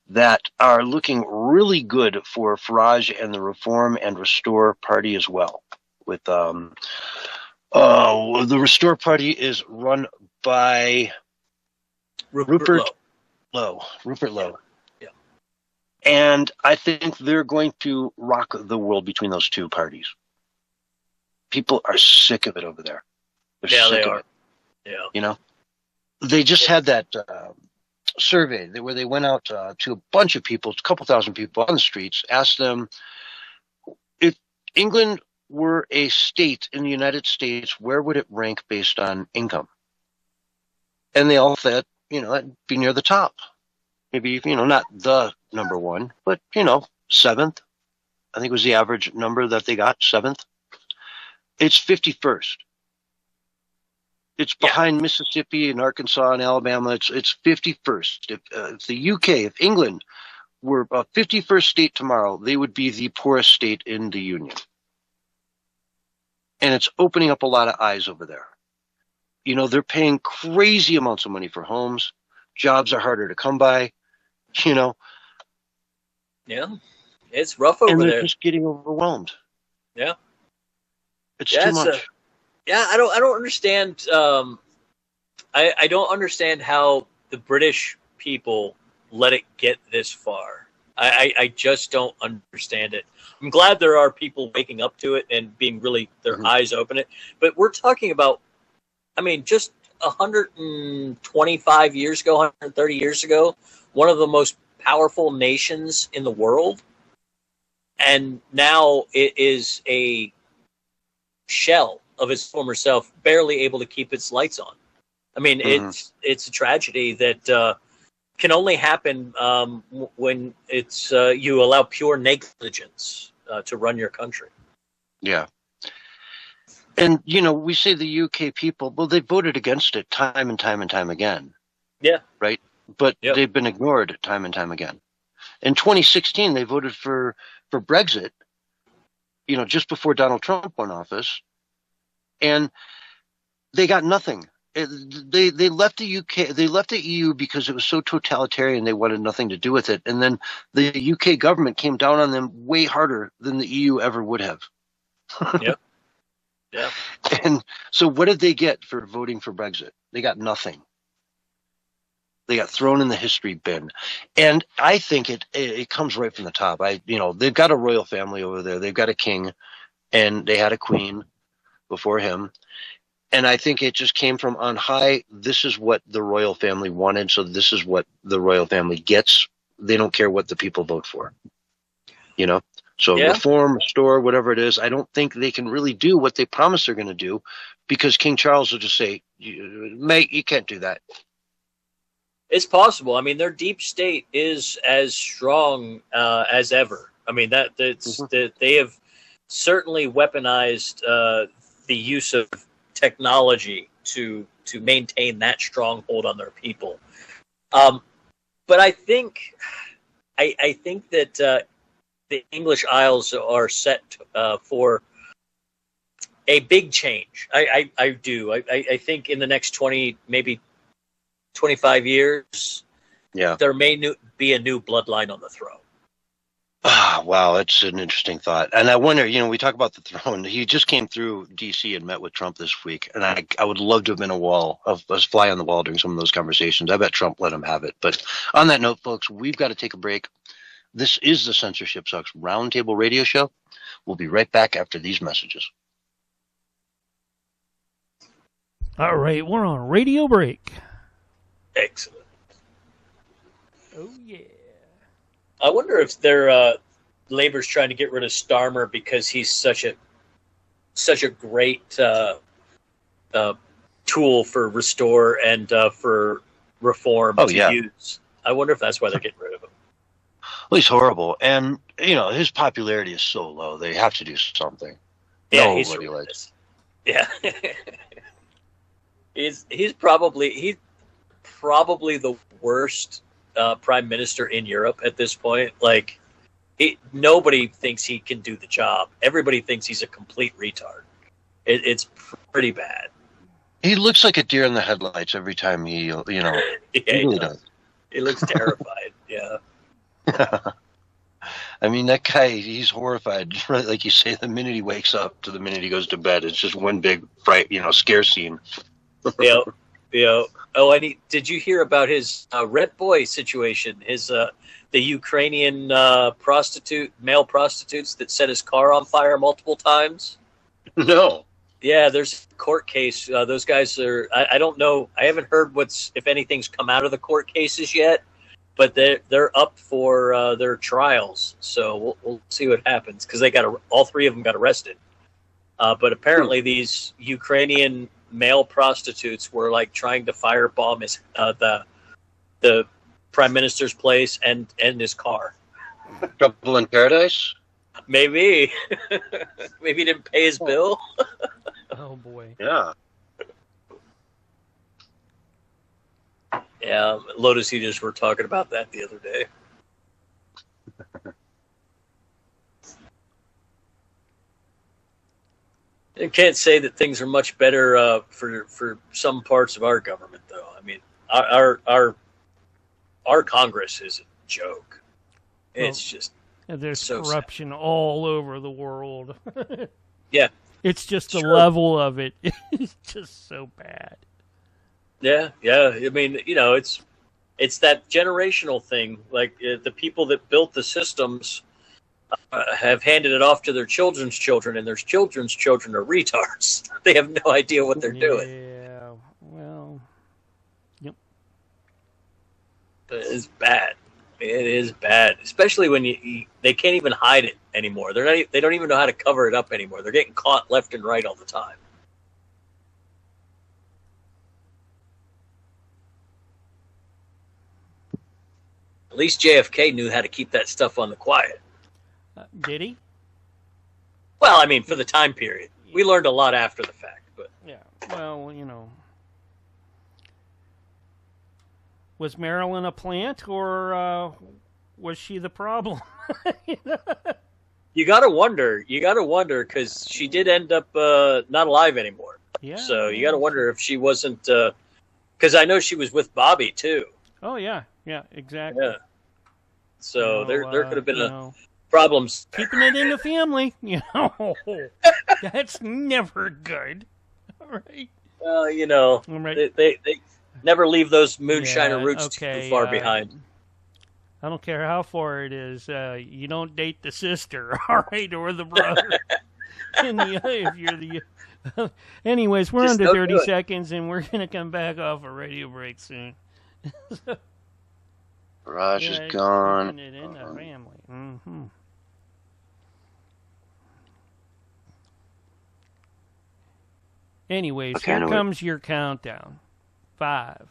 C: that are looking really good for Farage and the Reform and Restore Party as well. With the Restore Party is run by Rupert Lowe.
D: Yeah.
C: And I think they're going to rock the world between those two parties. People are sick of it over there.
D: They are. Yeah.
C: They just had that survey where they went out to a bunch of people, a couple thousand people on the streets, asked them if England were a state in the United States, where would it rank based on income? And they all said, that'd be near the top. Maybe, not the number one, but, seventh. I think was the average number that they got, seventh. It's 51st. It's behind Mississippi and Arkansas and Alabama. It's 51st. If the UK, if England were a 51st state tomorrow, they would be the poorest state in the Union. And it's opening up a lot of eyes over there. They're paying crazy amounts of money for homes. Jobs are harder to come by,
D: Yeah, it's rough over there.
C: And they're just getting overwhelmed.
D: Yeah.
C: It's too much.
D: I don't understand. I don't understand how the British people let it get this far. I just don't understand it. I'm glad there are people waking up to it and being really their eyes open it. But we're talking about, just 125 years ago, 130 years ago, one of the most powerful nations in the world. And now it is a shell of its former self, barely able to keep its lights on. It's a tragedy that can only happen when it's you allow pure negligence to run your country.
C: Yeah. And, we say the UK people, well, they voted against it time and time and time again.
D: Yeah.
C: Right? But they've been ignored time and time again. In 2016, they voted for Brexit, just before Donald Trump went office, and they got nothing. They left the UK, they left the EU because it was so totalitarian. They wanted nothing to do with it, and then the UK government came down on them way harder than the EU ever would have.
D: Yeah.
C: And so, what did they get for voting for Brexit? They got nothing. They got thrown in the history bin. And I think it comes right from the top. They've got a royal family over there. They've got a king, and they had a queen before him. And I think it just came from on high. This is what the royal family wanted, so this is what the royal family gets. They don't care what the people vote for. So reform, restore, whatever it is, I don't think they can really do what they promise they're going to do, because King Charles will just say, mate, you can't do that.
D: It's possible. Their deep state is as strong as ever. I mean, they have certainly weaponized the use of technology to maintain that stronghold on their people. But I think that the English Isles are set for a big change. I do. I think in the next 20, maybe 25 years, there may be a new bloodline on the throne.
C: Ah, wow, that's an interesting thought. And I wonder, we talk about the throne. He just came through D.C. and met with Trump this week, and I would love to have been a fly on the wall during some of those conversations. I bet Trump let him have it. But on that note, folks, we've got to take a break. This is the Censorship Sucks Roundtable Radio Show. We'll be right back after these messages.
F: All right, we're on radio break.
D: Excellent.
F: Oh, yeah.
D: I wonder if their Labor's trying to get rid of Starmer because he's such a great tool for restore and for reform to use. I wonder if that's why they're getting rid of him.
C: Well, he's horrible, and his popularity is so low. They have to do something.
D: Yeah, he's horrendous. Yeah, he's probably the worst prime minister in Europe at this point. Like, nobody thinks he can do the job. Everybody thinks he's a complete retard. It's pretty bad.
C: He looks like a deer in the headlights every time he really does.
D: He looks terrified. Yeah.
C: I mean, that guy, he's horrified. Right? Like you say, the minute he wakes up to the minute he goes to bed, it's just one big, bright, scare scene.
D: Yeah. Oh, did you hear about his Red Boy situation? His the Ukrainian male prostitutes that set his car on fire multiple times?
C: No.
D: Yeah, there's a court case. Those guys are, I don't know. I haven't heard if anything's come out of the court cases yet, but they're up for their trials. So we'll see what happens, because all three of them got arrested. But apparently these Ukrainian male prostitutes were like trying to firebomb the prime minister's place and his car.
C: Trouble in paradise?
D: Maybe. Maybe he didn't pay his bill.
F: Oh boy.
C: Yeah.
D: Yeah, Lotus Eaters were talking about that the other day. I can't say that things are much better for some parts of our government, though. I mean, our Congress is a joke. It's just
F: there's
D: so
F: corruption all over the world.
D: Yeah,
F: it's just the level of it. It's just so bad.
D: Yeah. I mean, it's that generational thing. Like the people that built the systems have handed it off to their children's children, and their children's children are retards. They have no idea what they're doing.
F: Yeah, well, yep.
D: It's bad. It is bad, especially when they can't even hide it anymore. They don't even know how to cover it up anymore. They're getting caught left and right all the time. At least JFK knew how to keep that stuff on the quiet.
F: Did he?
D: Well, I mean, for the time period. We learned a lot after the fact, but
F: yeah. Well, was Marilyn a plant, or was she the problem?
D: You gotta wonder, because she did end up not alive anymore.
F: Yeah.
D: So you gotta wonder if she wasn't, because I know she was with Bobby too.
F: Oh yeah, exactly.
D: Yeah. So there could have been problems.
F: Keeping it in the family, that's never good. All right.
D: Well,
F: right.
D: They never leave those moonshiner roots too far behind.
F: I don't care how far it is. You don't date the sister, all right, or the brother. If you're the. Anyways, we're under 30 seconds, and we're gonna come back off a radio break soon.
C: Raj is gone.
F: Keeping it in the family. Mm-hmm. Anyways, here comes your countdown. 5,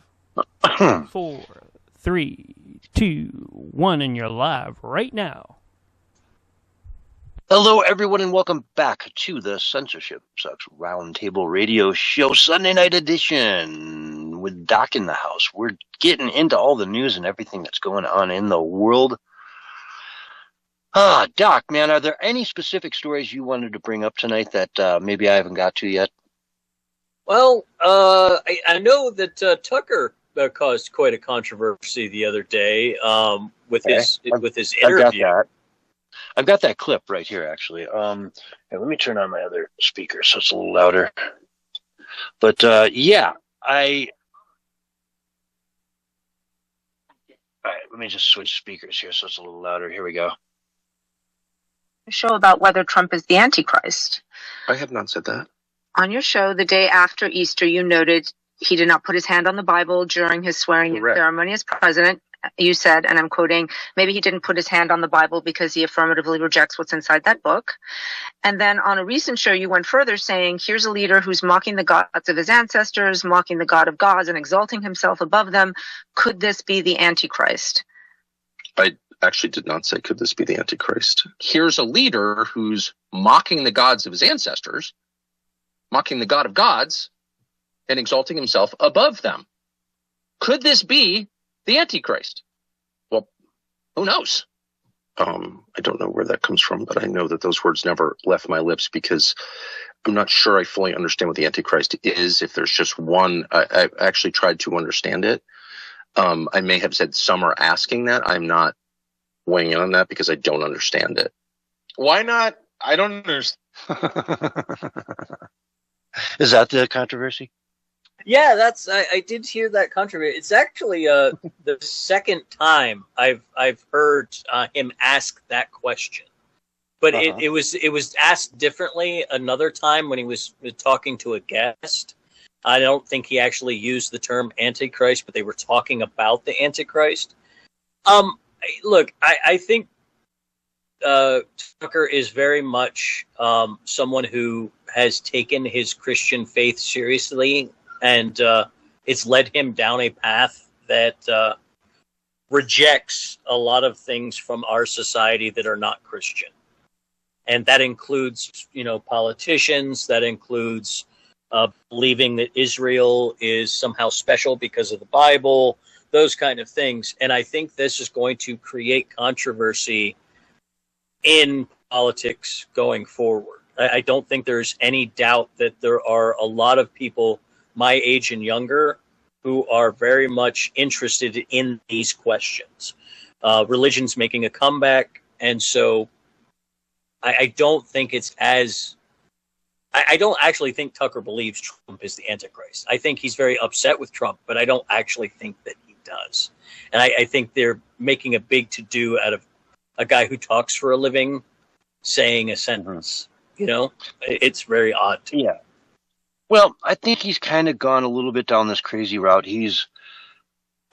F: 4, 3, 2, 1, and you're live right now.
C: Hello, everyone, and welcome back to the Censorship Sucks Roundtable Radio Show Sunday night edition with Doc in the house. We're getting into all the news and everything that's going on in the world. Doc, man, are there any specific stories you wanted to bring up tonight that maybe I haven't got to yet?
D: Well, I know that Tucker caused quite a controversy the other day with his interview.
C: I've got that clip right here, actually. Here, let me turn on my other speaker so it's a little louder. But yeah, all right, let me just switch speakers here so it's a little louder. Here we go.
G: Show about whether Trump is the Antichrist.
H: I have not said that.
G: On your show, the day after Easter, you noted he did not put his hand on the Bible during his swearing-in ceremony as president. You said, and I'm quoting, maybe he didn't put his hand on the Bible because he affirmatively rejects what's inside that book. And then on a recent show, you went further saying, here's a leader who's mocking the gods of his ancestors, mocking the God of gods, and exalting himself above them. Could this be the Antichrist?
H: I actually did not say, could this be the Antichrist? Here's a leader who's mocking the gods of his ancestors, mocking the God of gods, and exalting himself above them. Could this be the Antichrist? Well, who knows? I don't know where that comes from, but I know that those words never left my lips because I'm not sure I fully understand what the Antichrist is. If there's just one, I actually tried to understand it. I may have said some are asking that. I'm not weighing in on that because I don't understand it.
I: Why not? I don't understand.
C: Is that the controversy?
D: Yeah, that's I did hear that controversy. It's actually the second time I've heard him ask that question, but it was asked differently another time when he was talking to a guest. I don't think he actually used the term Antichrist, but they were talking about the Antichrist. Look, I think Tucker is very much someone who has taken his Christian faith seriously. And it's led him down a path that rejects a lot of things from our society that are not Christian. And that includes, politicians. That includes believing that Israel is somehow special because of the Bible, those kind of things. And I think this is going to create controversy in politics going forward. I don't think there's any doubt that there are a lot of people my age and younger who are very much interested in these questions. Religion's making a comeback, and so I don't think it's as... I don't actually think Tucker believes Trump is the Antichrist. I think he's very upset with Trump, but I don't actually think that he does. And I think they're making a big to-do out of a guy who talks for a living saying a sentence. It's very odd to me.
C: Yeah. Well, I think he's kind of gone a little bit down this crazy route. He's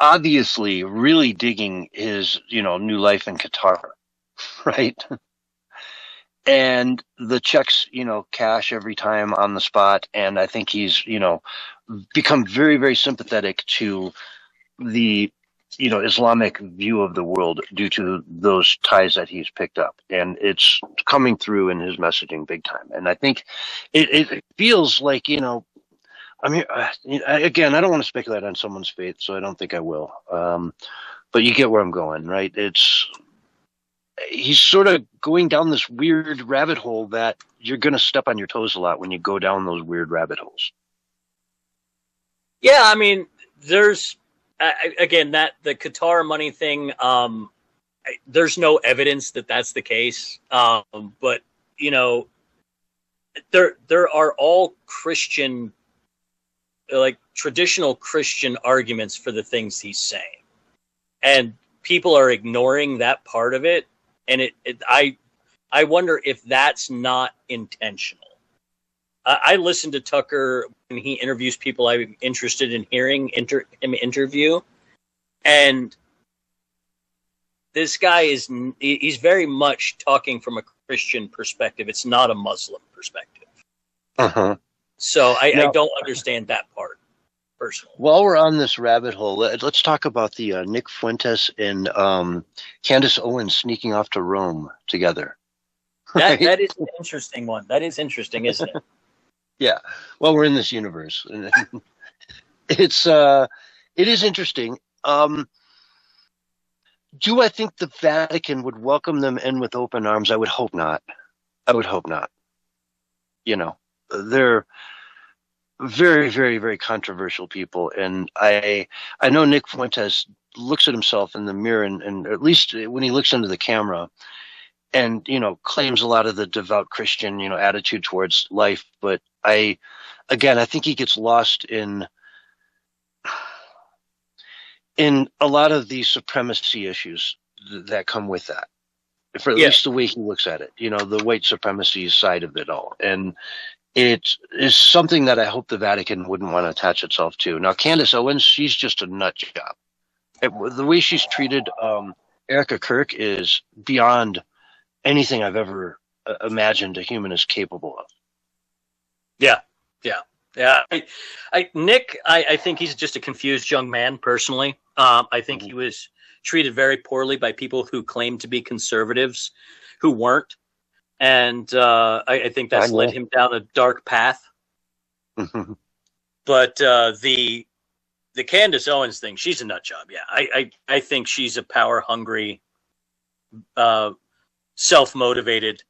C: obviously really digging his, new life in Qatar, right? And the checks, cash every time on the spot. And I think he's, become very, very sympathetic to the, Islamic view of the world due to those ties that he's picked up. And it's coming through in his messaging big time. And I think it feels like, again, I don't want to speculate on someone's faith, so I don't think I will. But you get where I'm going, right? He's sort of going down this weird rabbit hole that you're going to step on your toes a lot when you go down those weird rabbit holes.
D: Yeah, I mean, there's... again, the Qatar money thing, there's no evidence that that's the case. But, there are all Christian, like traditional Christian arguments for the things he's saying. And people are ignoring that part of it. And I wonder if that's not intentional. I listen to Tucker when he interviews people I'm interested in hearing him interview. And this guy he's very much talking from a Christian perspective. It's not a Muslim perspective.
C: Uh-huh.
D: So I don't understand that part personally.
C: While we're on this rabbit hole, let's talk about the Nick Fuentes and Candace Owens sneaking off to Rome together.
D: That is an interesting one. That is interesting, isn't it?
C: Yeah. Well, we're in this universe. It is interesting. Do I think the Vatican would welcome them in with open arms? I would hope not. You know, they're very, very, very controversial people, and I know Nick Fuentes looks at himself in the mirror, and at least when he looks into the camera, and claims a lot of the devout Christian attitude towards life. But I think he gets lost in a lot of the supremacy issues that come with that. For at least the way he looks at it, the white supremacy side of it all. And it is something that I hope the Vatican wouldn't want to attach itself to. Now, Candace Owens, she's just a nut job. The way she's treated Erica Kirk is beyond anything I've ever imagined a human is capable of.
D: Yeah. Nick, I think he's just a confused young man, personally. I think he was treated very poorly by people who claimed to be conservatives who weren't. And I think that's led him down a dark path. But the Candace Owens thing, she's a nut job. Yeah, I think she's a power-hungry, self-motivated,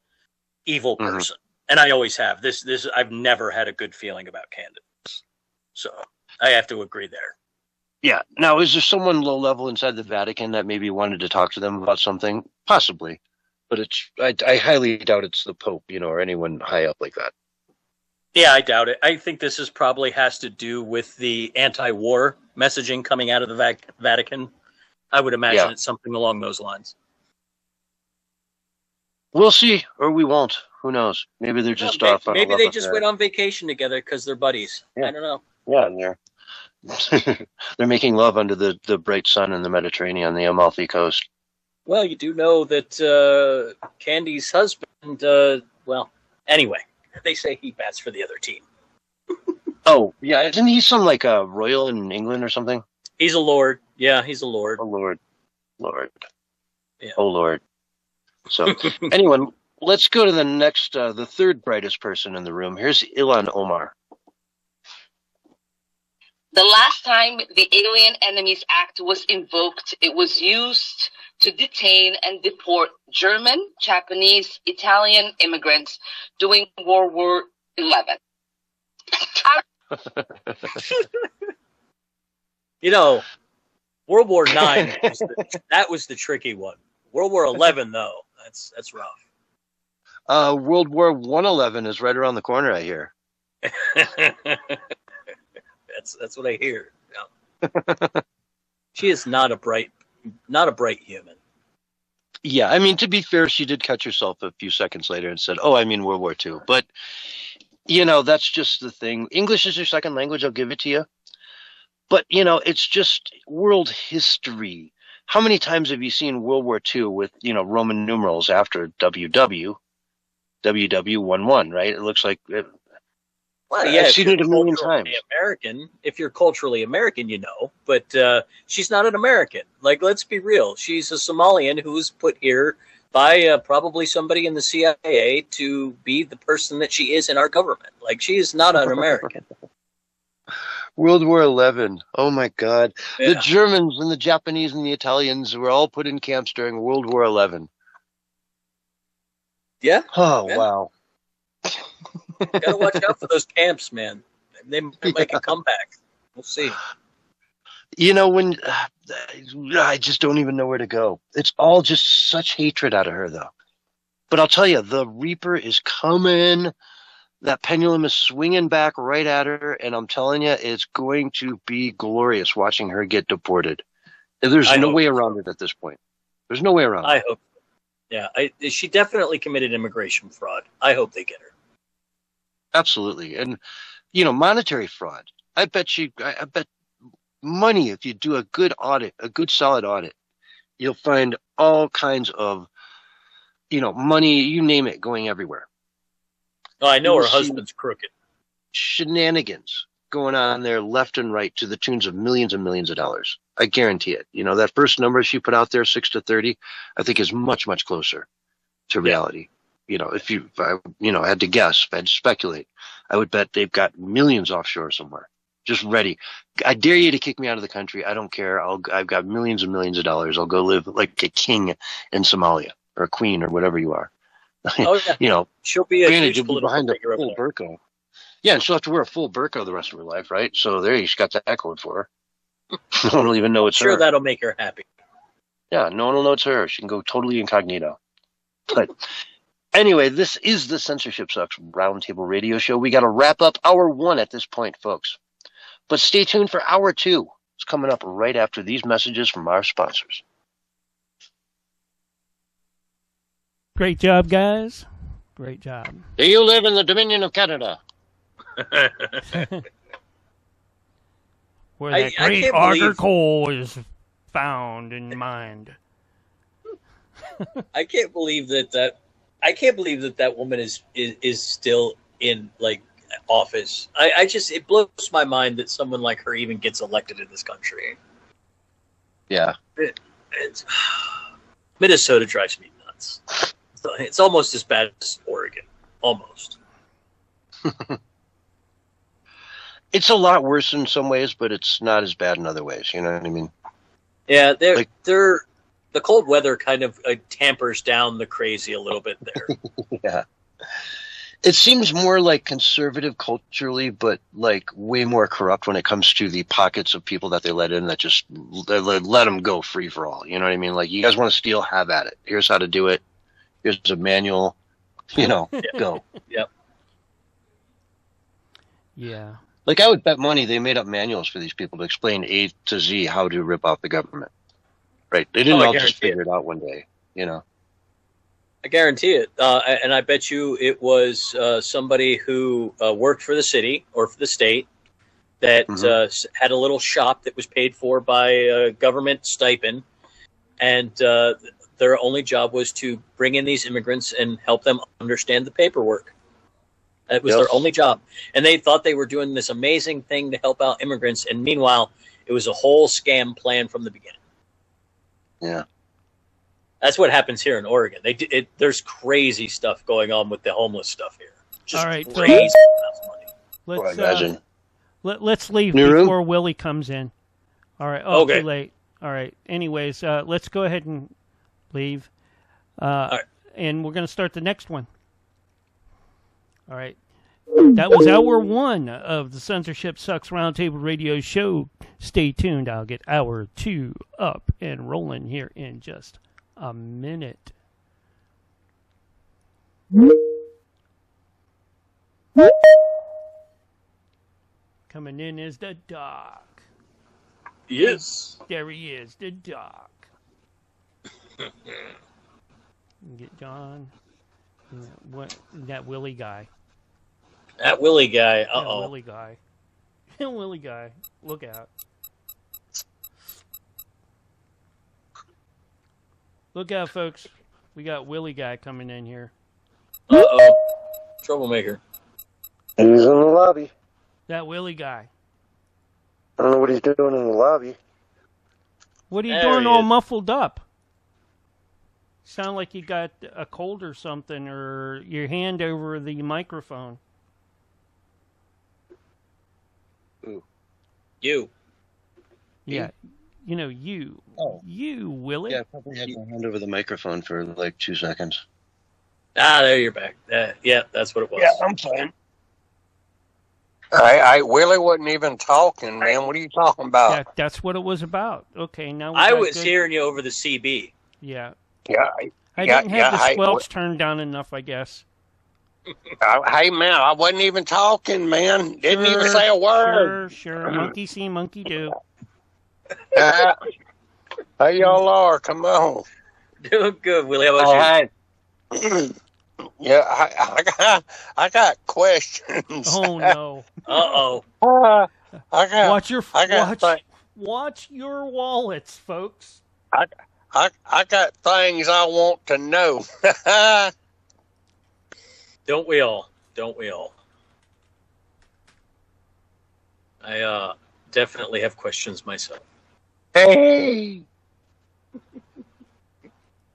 D: evil person. And I always have. This I've never had a good feeling about Candace. So I have to agree there.
C: Yeah. Now, is there someone low level inside the Vatican that maybe wanted to talk to them about something? Possibly. But I highly doubt it's the Pope, or anyone high up like that.
D: Yeah, I doubt it. I think this probably has to do with the anti-war messaging coming out of the Vatican. I would imagine it's something along those lines.
C: We'll see, or we won't. Who knows? Maybe they're just off.
D: Maybe they just went on vacation together because they're buddies. Yeah. I don't know.
C: Yeah, and they're making love under the bright sun in the Mediterranean, the Amalfi Coast.
D: Well, you do know that Candy's husband, anyway, they say he bats for the other team.
C: Oh, yeah. Isn't he some royal in England or something?
D: He's a lord. Yeah, he's a lord.
C: Oh, Lord.
D: Yeah.
C: Oh, Lord. So, anyway, let's go to the next, the third brightest person in the room. Here's Ilhan Omar.
J: The last time the Alien Enemies Act was invoked, it was used to detain and deport German, Japanese, Italian immigrants during World War XI.
D: World War IX, that was the tricky one. World War XI, though, that's rough.
C: World War 111 is right around the corner, I hear.
D: That's what I hear. Yeah. She is not a bright human.
C: Yeah, I mean, to be fair, she did catch herself a few seconds later and said, "Oh, I mean World War II." But that's just the thing. English is your second language. I'll give it to you. But it's just world history. How many times have you seen World War II with Roman numerals after WW 11, right? It looks like.
D: Well, yeah, if you're culturally American, but she's not an American. Let's be real. She's a Somalian who's put here by probably somebody in the CIA to be the person that she is in our government. She is not an American.
C: World War XI. Oh, my God. Yeah. The Germans and the Japanese and the Italians were all put in camps during World War XI.
D: Yeah.
C: Oh, yeah. Wow.
D: Gotta watch out for those camps, man. They might make a comeback. We'll see.
C: When I just don't even know where to go. It's all just such hatred out of her, though. But I'll tell you, the Reaper is coming. That pendulum is swinging back right at her, and I'm telling you, it's going to be glorious watching her get deported. There's no way around it at this point. There's no way around it.
D: I hope. Yeah, she definitely committed immigration fraud. I hope they get her.
C: Absolutely. And, monetary fraud. I bet money, if you do a good audit, a good solid audit, you'll find all kinds of, money, you name it, going everywhere.
D: Oh, I know her husband's crooked.
C: Shenanigans going on there left and right to the tunes of millions and millions of dollars. I guarantee it. That first number she put out there, 6 to 30, I think is much, much closer to reality. if I had to guess, if I had to speculate, I would bet they've got millions offshore somewhere, just ready. I dare you to kick me out of the country. I don't care. I've got millions and millions of dollars. I'll go live like a king in Somalia or a queen or whatever you are.
D: Oh yeah, she'll be a
C: granted,
D: huge
C: you'll be
D: political
C: behind the
D: figure
C: full burqa. Yeah, and she'll have to wear a full burqa the rest of her life, right? So there, you got that going for her. No one will even know it's her.
D: Sure, that'll make her happy.
C: Yeah, no one will know it's her. She can go totally incognito. But anyway, this is the Censorship Sucks Roundtable Radio Show. We got to wrap up hour 1 at this point, folks. But stay tuned for hour 2. It's coming up right after these messages from our sponsors.
F: Great job, guys. Great job.
C: Do you live in the Dominion of Canada?
F: Where that great auger coal is found in mind.
D: I can't believe that woman is still in office. It blows my mind that someone like her even gets elected in this country.
C: Yeah.
D: Minnesota drives me nuts. It's almost as bad as Oregon. Almost.
C: It's a lot worse in some ways, but it's not as bad in other ways. You know what I mean?
D: Yeah, the cold weather kind of tampers down the crazy a little bit there.
C: Yeah. It seems more like conservative culturally, but like way more corrupt when it comes to the pockets of people that they let in that just let them go free for all. You know what I mean? Like, you guys want to steal, have at it. Here's how to do it. Here's a manual. Go.
D: Yep.
F: Yeah.
C: Like, I would bet money they made up manuals for these people to explain A to Z how to rip off the government. Right? They didn't all just figure it out one day,
D: I guarantee it. And I bet you it was somebody who worked for the city or for the state that had a little shop that was paid for by a government stipend. And their only job was to bring in these immigrants and help them understand the paperwork. That was their only job. And they thought they were doing this amazing thing to help out immigrants. And meanwhile, it was a whole scam plan from the beginning.
C: Yeah.
D: That's what happens here in Oregon. There's crazy stuff going on with the homeless stuff here. Just
F: all right,
D: crazy
F: money. Let's leave before Willie comes in. All right. Oh, okay. Too late. All right. Anyways, let's go ahead and leave. All right. And we're going to start the next one. All right. That was hour 1 of the Censorship Sucks Roundtable Radio Show. Stay tuned. I'll get hour 2 up and rolling here in just a minute. Coming in is the Doc.
D: Yes.
F: There he is, the Doc. Get John. That Willie guy.
D: That Willie guy.
F: That Willie guy. Willie guy. Look out. Look out, folks. We got Willie guy coming in here.
D: Uh-oh. Troublemaker.
C: He's in the lobby.
F: That Willie guy.
C: I don't know what he's doing in the lobby.
F: What are you doing all muffled up? Sound like you got a cold or something, or your hand over the microphone.
C: Ooh.
D: You.
F: Yeah. You. Oh. You, Willie.
C: Yeah, I probably had my hand over the microphone for like 2 seconds.
D: There you're back. Yeah, that's what it was.
C: Yeah, I'm fine.
K: Willie wasn't even talking, man. What are you talking about?
F: That's what it was about. Okay, now
D: I was hearing you over the CB.
F: Yeah.
K: Yeah.
F: I didn't have the squelch turned down enough, I guess.
K: Hey, man, I wasn't even talking, man. Didn't even say a word.
F: Sure. Monkey see, monkey do.
K: Hey, y'all are. Come on.
D: Doing good, Willie. How about
K: you? Yeah, I got questions.
F: Oh no.
D: Uh-oh.
F: Watch your wallets, folks.
K: I got things I want to know.
D: Don't we all? Don't we all? I definitely have questions myself.
K: Hey.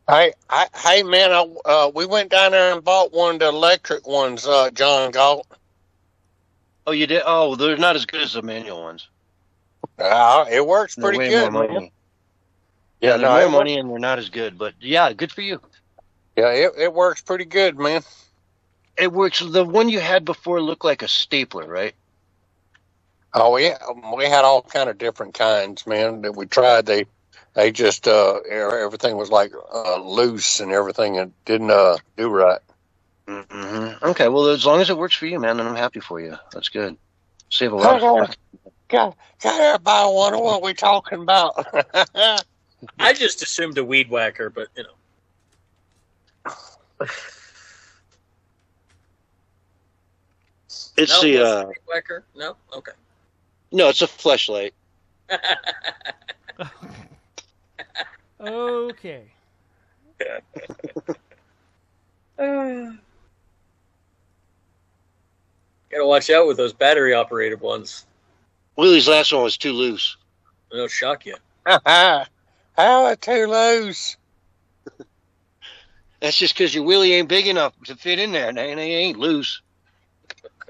K: Hey, man, we went down there and bought one of the electric ones, John got.
C: Oh, you did? Oh, they're not as good as the manual ones.
K: It works
C: They're
K: pretty
C: way
K: good,
C: more
K: man.
C: money.
K: Yeah,
C: Yeah, they're more money and they're not as good. But yeah, good for you.
K: Yeah, it works pretty good, man.
C: It works. The one you had before looked like a stapler, right?
K: Oh yeah, we had all kind of different kinds, man, that we tried. They just everything was like loose and everything, and didn't do right.
C: Mm-hmm. Okay, well, as long as it works for you, man, then I'm happy for you. That's good. Save a lot of fuck.
K: Got everybody wonder what we talking about.
D: I just assumed a weed whacker, but you know.
C: It's
D: the weed whacker. No, okay.
C: No, it's a fleshlight.
F: Okay.
D: Gotta watch out with those battery operated ones.
C: Willie's last one was too loose.
D: They'll shock you.
K: How it too loose?
C: That's just because your Willie ain't big enough to fit in there, and they ain't loose.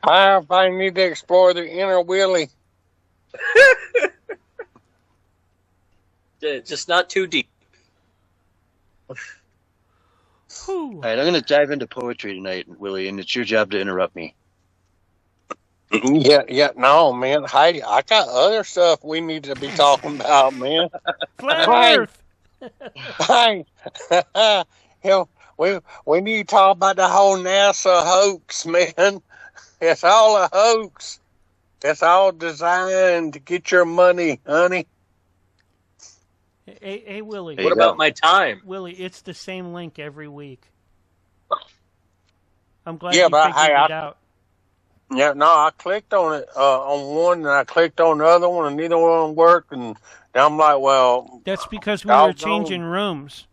K: I need to explore the inner Willie.
D: Just not too deep.
C: All right, I'm going to dive into poetry tonight, Willie, and it's your job to interrupt me.
K: Yeah, no, man. Hey, I got other stuff we need to be talking about, man.
F: Flat Earth.
K: Hey, we need to talk about the whole NASA hoax, man. It's all a hoax. It's all designed to get your money, honey.
F: Hey, Willie.
D: What about my time?
F: Willie, it's the same link every week. I'm glad
K: Yeah,
F: you
K: but
F: figured
K: hey,
F: it out.
K: Yeah, no, I clicked on it on one, and I clicked on the other one, and neither one of them worked. And I'm like, well,
F: That's because we were changing rooms.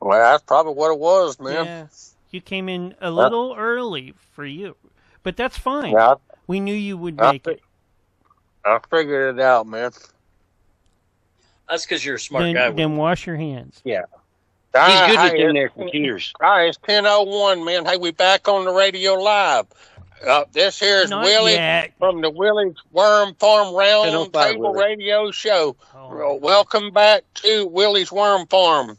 K: Well, that's probably what it was, man.
F: Yeah, you came in a little early for you, but that's fine.
K: Yeah,
F: we knew you would make it.
K: I figured it out, man.
D: That's because you're a smart guy.
F: Then wash your hands.
K: Yeah.
C: He's good with in their computers.
K: All right, it's 10:01, man. Hey, we back on the radio live. This here is
F: Not
K: Willie
F: yet.
K: from the Willie's Worm Farm Round Table Radio Show. Welcome back to Willie's Worm Farm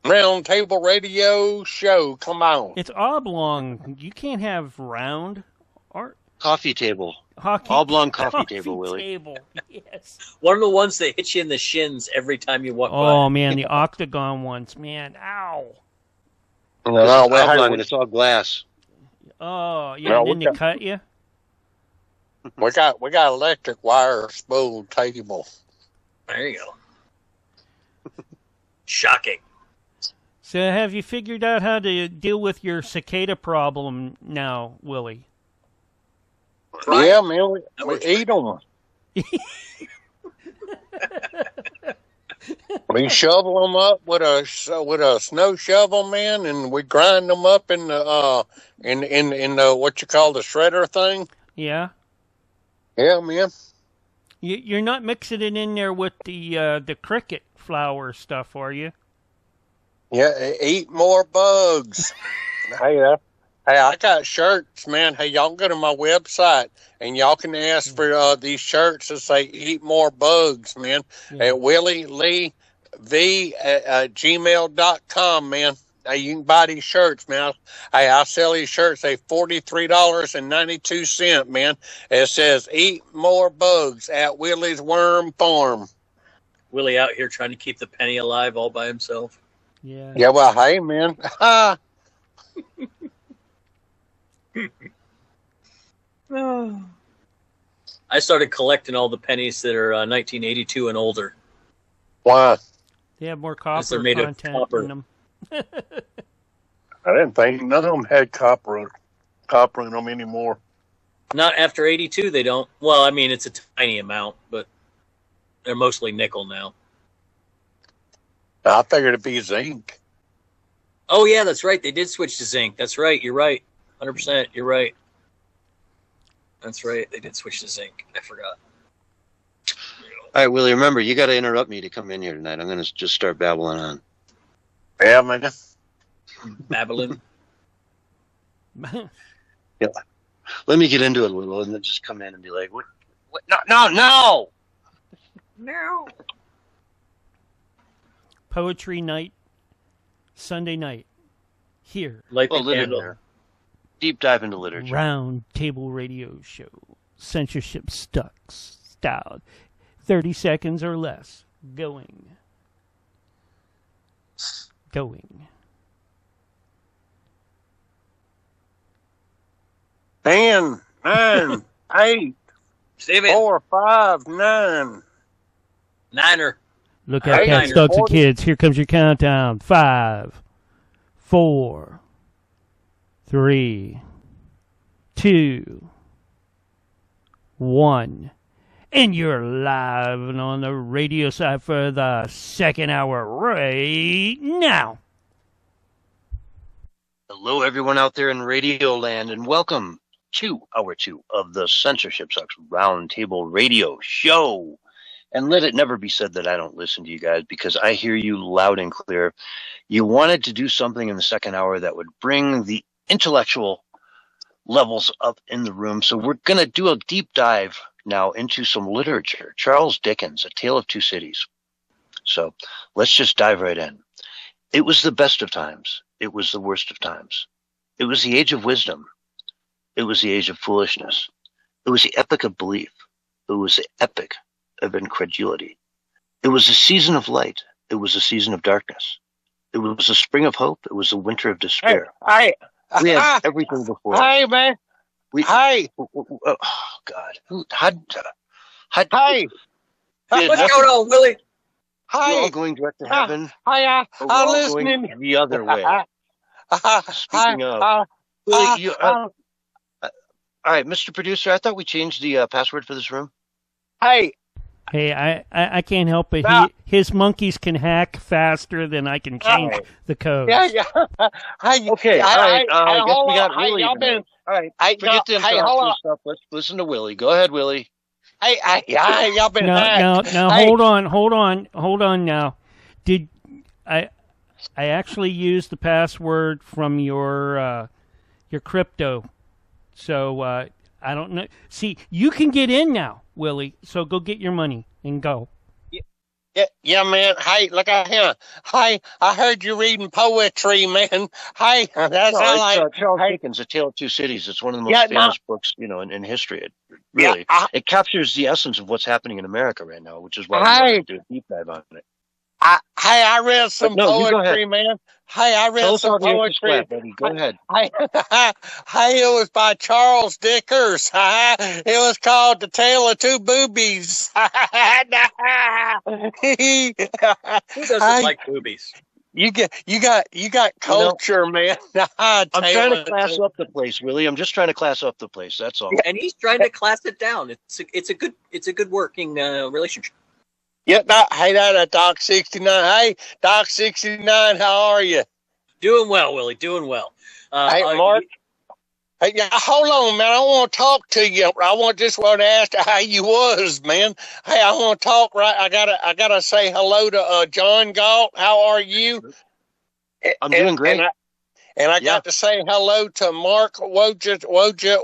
K: Round Table Radio Show. Come on.
F: It's oblong. You can't have round or
C: coffee table. Oblong coffee table, Willie.
F: Table. Yes.
D: One of the ones that hits you in the shins every time you walk by.
F: Oh man, the octagon ones, man. Ow.
C: It's oblong and it's all glass.
F: Oh, yeah, and then they cut you?
K: We got electric wire spool table.
D: There you go. Shocking.
F: So have you figured out how to deal with your cicada problem now, Willie?
K: Right. Yeah, man, we eat them. We shovel them up with a snow shovel, man, and we grind them up in the in the what you call the shredder thing.
F: Yeah.
K: Yeah, man.
F: You're not mixing it in there with the cricket flour stuff, are you?
K: Yeah, eat more bugs. Hey, I got shirts, man. Hey, y'all go to my website and y'all can ask for these shirts that say "Eat More Bugs," man. At WillieLeeV@gmail.com, man. Hey, you can buy these shirts, man. Hey, I sell these shirts. They $43.92, man. It says "Eat More Bugs" at Willie's Worm Farm.
D: Willie out here trying to keep the penny alive all by himself.
F: Yeah.
K: Yeah. Well, hey, man.
D: I started collecting all the pennies that are 1982 and older.
K: Why?
F: They have more copper
D: they're made of
F: content
D: copper.
F: in them.
K: I didn't think none of them had copper in them anymore.
D: Not after 82, they don't. Well, I mean, it's a tiny amount, but they're mostly nickel now.
K: I figured it'd be zinc.
D: Oh, yeah, that's right. They did switch to zinc. That's right. You're right. 100%. You're right. That's right. They did switch to zinc. I forgot.
C: All right, Willie, remember, you got to interrupt me to come in here tonight. I'm going to just start babbling on.
K: Yeah, man.
D: Babylon.
C: Yeah. Let me get into it a little and then just come in and be like, what? No!
F: Poetry night, Sunday night, here.
C: Literature. Deep dive into literature.
F: Round Table Radio Show. Censorshipsucks style. 30 seconds or less. Going.
K: 10, 9, 8, 4, 5, 9.
D: Niner.
F: Look out, cats, dogs, and kids. Here comes your countdown. 5, 4, 3, 2, 1. And you're live and on the radio side for the second hour right now.
C: Hello, everyone out there in Radio Land, and welcome to Hour 2 of the Censorship Sucks Roundtable Radio Show. And let it never be said that I don't listen to you guys, because I hear you loud and clear. You wanted to do something in the second hour that would bring the intellectual levels up in the room. So we're going to do a deep dive now into some literature. Charles Dickens, A Tale of Two Cities. So let's just dive right in. It was the best of times. It was the worst of times. It was the age of wisdom. It was the age of foolishness. It was the epic of belief. It was the epic of incredulity. It was a season of light. It was a season of darkness. It was a spring of hope. It was a winter of despair. We had everything before.
K: Hey, man.
C: Oh, God.
D: What's going on, Willie?
C: We're all going direct to heaven.
K: I'm listening.
C: Going the other way. Speaking of, Willie, all right, Mr. Producer, I thought we changed the password for this room.
F: Hey, I can't help it. His monkeys can hack faster than I can change the code.
K: Yeah.
C: Okay, all right. I guess we got Willie. All right, forget the intellectual stuff. Let's listen to Willie. Go ahead, Willie.
K: Y'all been hacked.
F: Now, hold on. Now, did I actually used the password from your crypto? So I don't know. See, you can get in now, Willie. So go get your money and go.
K: Yeah, man. Hey, look at him. Hey, I heard you reading poetry, man. Hey, that's
C: Charles Dickens, A Tale of Two Cities. It's one of the most famous books, in history. It captures the essence of what's happening in America right now, which is why we're going to do a deep dive on it.
K: I read some poetry, man. Hey, I read some poetry.
C: Baby. Go ahead.
K: Hey, it was by Charles Dickens. It was called The Tale of Two Boobies.
D: Who doesn't like boobies?
K: You got culture, man.
C: I'm trying to class up the place, Willie. I'm just trying to class up the place. That's all.
D: And he's trying to class it down. It's a good working relationship.
K: Yeah, hey, Doc 69. Hey, Doc 69, how are you?
D: Doing well, Willie. Doing well.
K: Hey, Mark. Hey, hold on, man. I want to talk to you. I just want to ask how you was, man. Hey, I want to talk. Right, I gotta say hello to John Galt. How are you?
C: I'm doing great.
K: And I got to say hello to Mark Wojcik,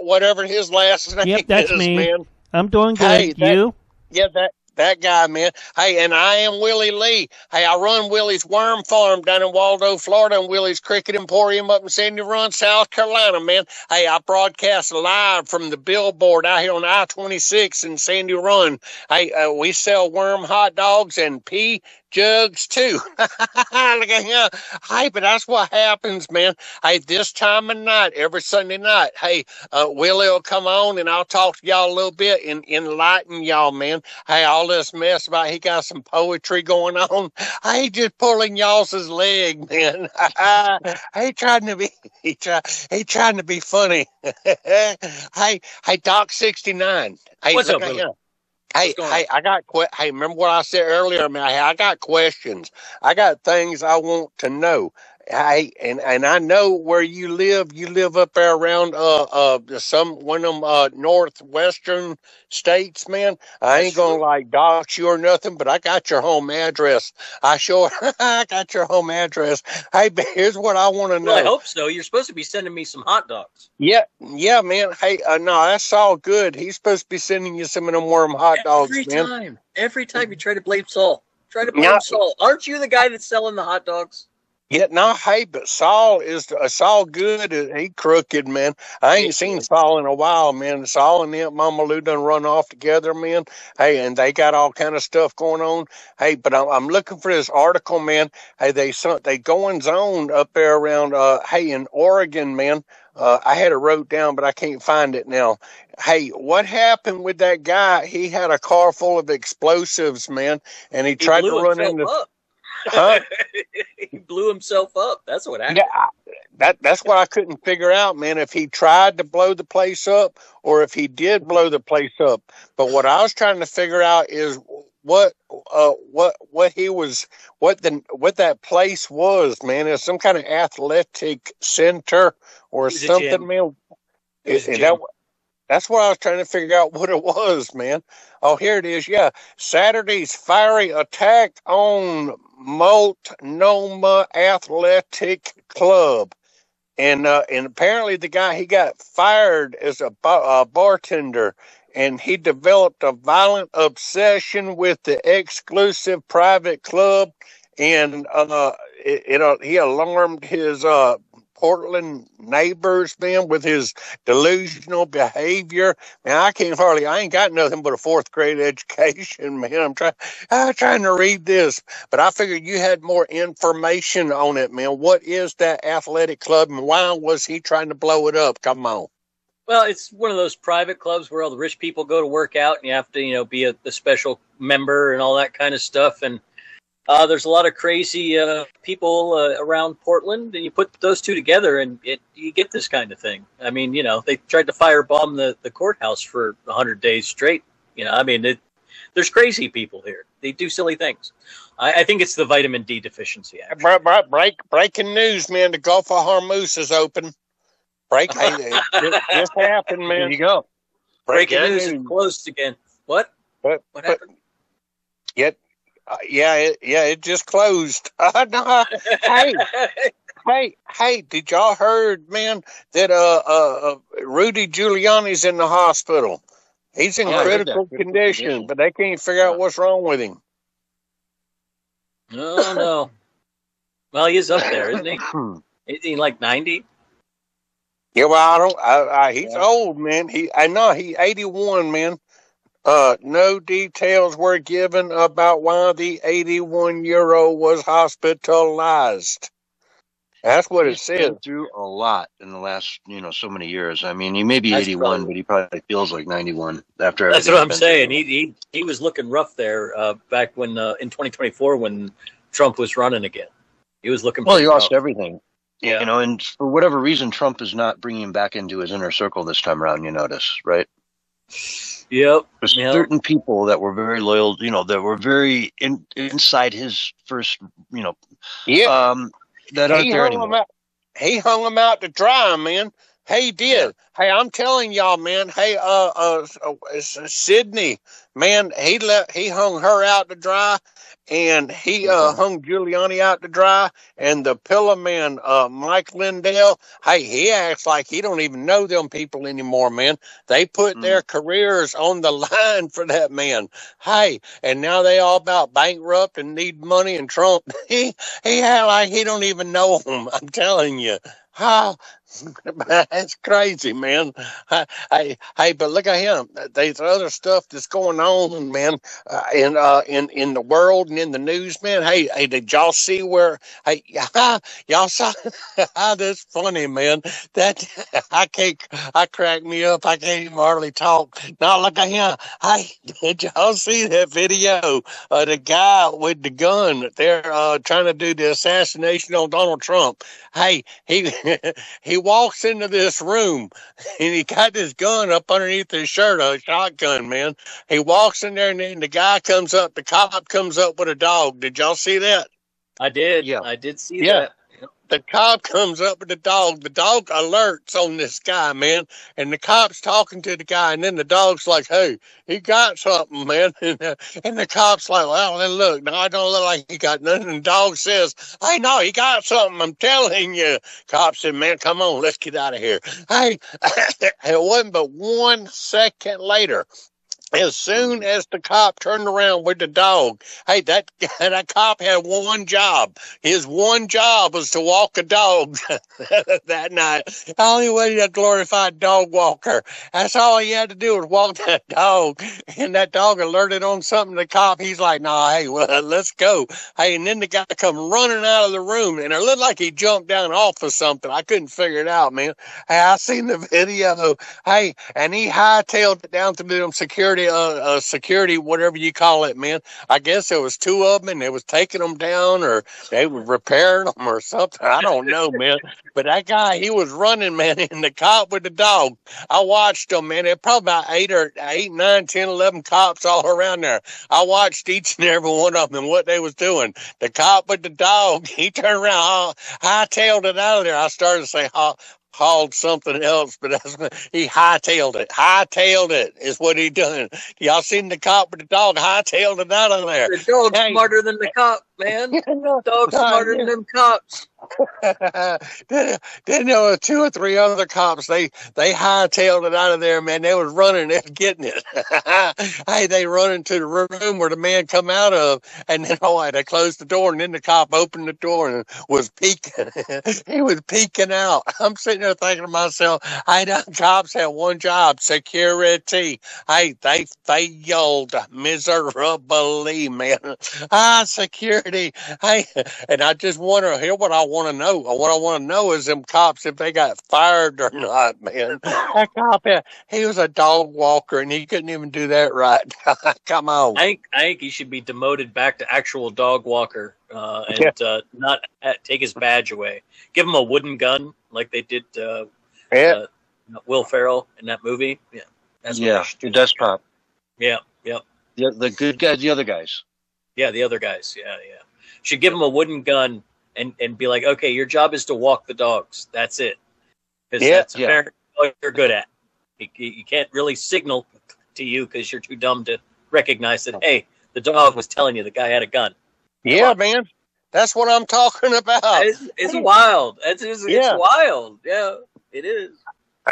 K: whatever his last name is.
F: Yep, that's me.
K: Man.
F: I'm doing good. You?
K: Yeah, that guy, man. Hey, and I am Willie Lee. Hey, I run Willie's Worm Farm down in Waldo, Florida, and Willie's Cricket Emporium up in Sandy Run, South Carolina, man. Hey, I broadcast live from the billboard out here on I-26 in Sandy Run. Hey, we sell worm hot dogs and pea jugs too. Look at him. Hey, but that's what happens, man. Hey, this time of night, every Sunday night, hey, Willie will come on and I'll talk to y'all a little bit and enlighten y'all, man. Hey, all this mess about he got some poetry going on. I ain't just pulling y'all's leg, man. He trying to be funny. Hey, Doc 69. Hey,
D: what's up,
K: at
D: Willie?
K: him. Hey, remember what I said earlier, man? Hey, I got questions. I got things I want to know. And I know where you live. You live up there around one of them northwestern states, man. I ain't gonna like dox you or nothing, but I got your home address. I sure I got your home address. Hey, but here's what I want to know.
D: Well, I hope so. You're supposed to be sending me some hot dogs.
K: Yeah, man. Hey, no, that's all good. He's supposed to be sending you some of them warm hot dogs, man.
D: Every time you try to blame Saul. Saul. Aren't you the guy that's selling the hot dogs?
K: Yeah, no, hey, but Saul good. He crooked, man. I ain't seen Saul in a while, man. Saul and Aunt Mama Lou done run off together, man. Hey, and they got all kind of stuff going on. Hey, but I'm looking for this article, man. Hey, they goings on up there around in Oregon, man. I had it wrote down, but I can't find it now. Hey, what happened with that guy? He had a car full of explosives, man, and he tried to run into. Huh?
D: He blew himself up. That's what happened.
K: Yeah, that's what I couldn't figure out, man. If he tried to blow the place up, or if he did blow the place up. But what I was trying to figure out is what that place was, man. It's some kind of athletic center or something, man. That's what I was trying to figure out what it was, man. Oh, here it is. Yeah. Saturday's fiery attack on Multnomah Athletic Club. And apparently the guy, he got fired as a bartender, and he developed a violent obsession with the exclusive private club, and he alarmed his Portland neighbors, man, with his delusional behavior. Man, I ain't got nothing but a 4th grade education, man. I'm trying to read this, but I figured you had more information on it, man. What is that athletic club, and why was he trying to blow it up? Come on.
D: Well, it's one of those private clubs where all the rich people go to work out, and you have to, be a special member and all that kind of stuff. And there's a lot of crazy people around Portland, and you put those two together, and you get this kind of thing. I mean, they tried to firebomb the courthouse for 100 days straight. There's crazy people here. They do silly things. I think it's the vitamin D deficiency.
K: Breaking news, man. The Gulf of Hormuz is open. Just happened, man.
C: There you go.
D: Breaking news, it closed again. What? What happened?
K: It just closed. No, hey, did y'all heard, man, that Rudy Giuliani's in the hospital? He's in critical condition, but they can't figure out what's wrong with him.
D: No. Well, he's up there, isn't he? Is he like 90?
K: Yeah, well, he's old, man. He's 81, man. No details were given about why the 81-year-old was hospitalized. That's what it says.
C: He's been through a lot in the last, so many years. I mean, he may be 81, but he probably feels like 91 after.
D: That's what I'm saying. He was looking rough there back when in 2024 when Trump was running again. He was looking.
C: Well, he lost everything.
D: Yeah.
C: And for whatever reason, Trump is not bringing him back into his inner circle this time around. You notice, right?
D: Yep.
C: There's certain people that were very loyal, that were very inside his first, that aren't there anymore.
K: He hung him out to dry, man. He did. Yeah. Hey, I'm telling y'all, man. Hey, Sydney, man, he hung her out to dry, and he hung Giuliani out to dry, and the pillow man, Mike Lindell, hey, he acts like he don't even know them people anymore, man. They put their careers on the line for that man. Hey, and now they all about bankrupt and need money, and Trump, he act like he don't even know them. I'm telling you. How? That's crazy, man. Hey, but look at him. There's other stuff that's going on, man, in the world and in the news, man. Hey, did y'all see where? Hey, y'all saw? That's funny, man. That I crack me up. I can't even hardly talk. Now look at him. Hey, did y'all see that video? The guy with the gun. They're trying to do the assassination on Donald Trump. Hey, he walks into this room and he got his gun up underneath his shirt, a shotgun, man. He walks in there and then the cop comes up with a dog. Did y'all see that?
D: I did. Yeah. I did see that.
K: the cop comes up with the dog. The dog alerts on this guy, man. And the cop's talking to the guy. And then the dog's like, hey, he got something, man. And the cop's like, well, then look, no, I don't look like he got nothing. And the dog says, hey, no, he got something. I'm telling you. Cop said, man, come on, let's get out of here. Hey, it wasn't but 1 second later. As soon as the cop turned around with the dog, hey, that cop had one job. His one job was to walk a dog that night. The only way to glorified dog walker. That's all he had to do was walk that dog. And that dog alerted on something to the cop. He's like, nah, hey, well, let's go. Hey, and then the guy come running out of the room, and it looked like he jumped down off of something. I couldn't figure it out, man. Hey, I seen the video. Hey, and he hightailed it down to them security, whatever you call it, man. I guess there was 2 of them, and they was taking them down, or they were repairing them or something. I don't know, man. But that guy, he was running, man, and the cop with the dog. I watched them, man. There were probably about 8, 9, 10, 11 cops all around there. I watched each and every one of them and what they was doing. The cop with the dog, he turned around, hightailed it out of there. I started to say, hauled something else, but he hightailed it. Hightailed it is what he done. Y'all seen the cop with the dog hightailed it out of there?
D: The dog's smarter than the cop, man. The dog's smarter than them cops.
K: Then there were 2 or 3 other cops. They hightailed it out of there, man. They was running and getting it. Hey, they run into the room where the man come out of, and then they closed the door, and then the cop opened the door and was peeking. He was peeking out. I'm sitting there thinking to myself, hey, the cops had one job, security. Hey, they failed miserably, man. Security. Hey, and I just wonder, here what I want to know. What I want to know is them cops, if they got fired or not, man. That cop, he was a dog walker, and he couldn't even do that right. Come on.
D: I think he should be demoted back to actual dog walker, and not take his badge away. Give him a wooden gun like they did Will Ferrell in that movie. Yeah, that's
C: the despot.
D: Yeah.
C: The good guys, the other guys.
D: Yeah, the other guys. Yeah. Should give him a wooden gun and be like, okay, your job is to walk the dogs. That's it. Because that's apparently all you're good at. You can't really signal to you because you're too dumb to recognize that, hey, the dog was telling you the guy had a gun.
K: Yeah, man. That's what I'm talking about.
D: It's wild. It's wild. Yeah, it is.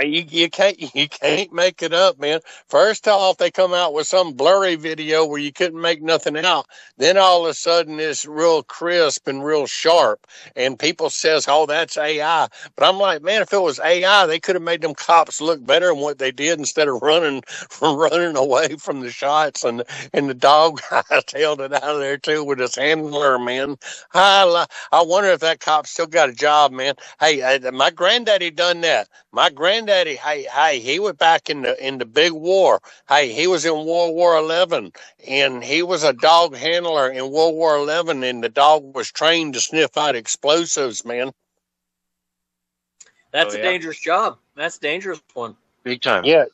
K: You can't make it up, man. First off, they come out with some blurry video where you couldn't make nothing out. Then all of a sudden it's real crisp and real sharp. And people says, oh, that's AI. But I'm like, man, if it was AI, they could have made them cops look better than what they did instead of running away from the shots. And the dog tailed it out of there too with his handler, man. I wonder if that cop still got a job, man. Hey, my granddaddy done that. My granddaddy, hey, he was back in the big war. Hey, he was in World War 11, and he was a dog handler in World War 11, and the dog was trained to sniff out explosives, man.
D: That's a dangerous job. That's a dangerous one.
C: Big time.
K: Yeah.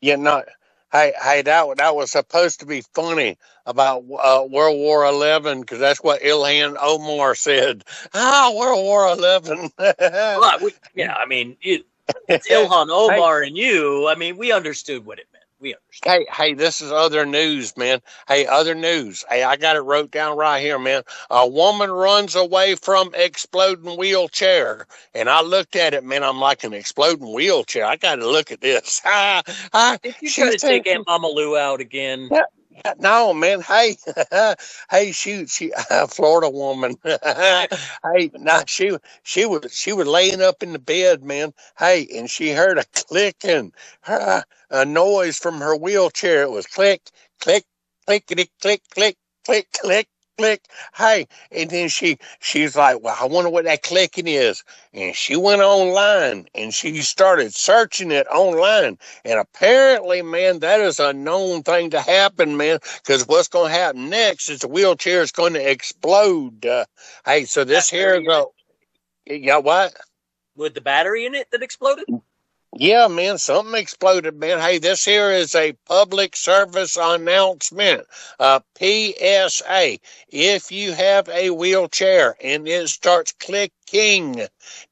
K: No. Hey, that was supposed to be funny about World War 11 because that's what Ilhan Omar said. World War 11.
D: I mean, it's Ilhan Omar and you. I mean, we understood what it meant. We understood.
K: Hey, this is other news, man. Hey, other news. Hey, I got it wrote down right here, man. A woman runs away from exploding wheelchair. And I looked at it, man. I'm like, an exploding wheelchair. I got to look at this.
D: Did you try to take Aunt Mama Lou out again?
K: Yeah. No, man. Hey, she Florida woman. Hey, nah, she was laying up in the bed, man. Hey, and she heard a clicking, a noise from her wheelchair. It was click, click, clickety, click, click, click, click, click. Hey, and then she's like, well, I wonder what that clicking is. And she went online and she started searching it online. And apparently, man, that is a known thing to happen, man, because what's going to happen next is the wheelchair is going to explode. Hey, so this here is yeah, what?
D: With the battery in it that exploded?
K: Yeah, man, something exploded, man. Hey, this here is a public service announcement. PSA. If you have a wheelchair and it starts clicking,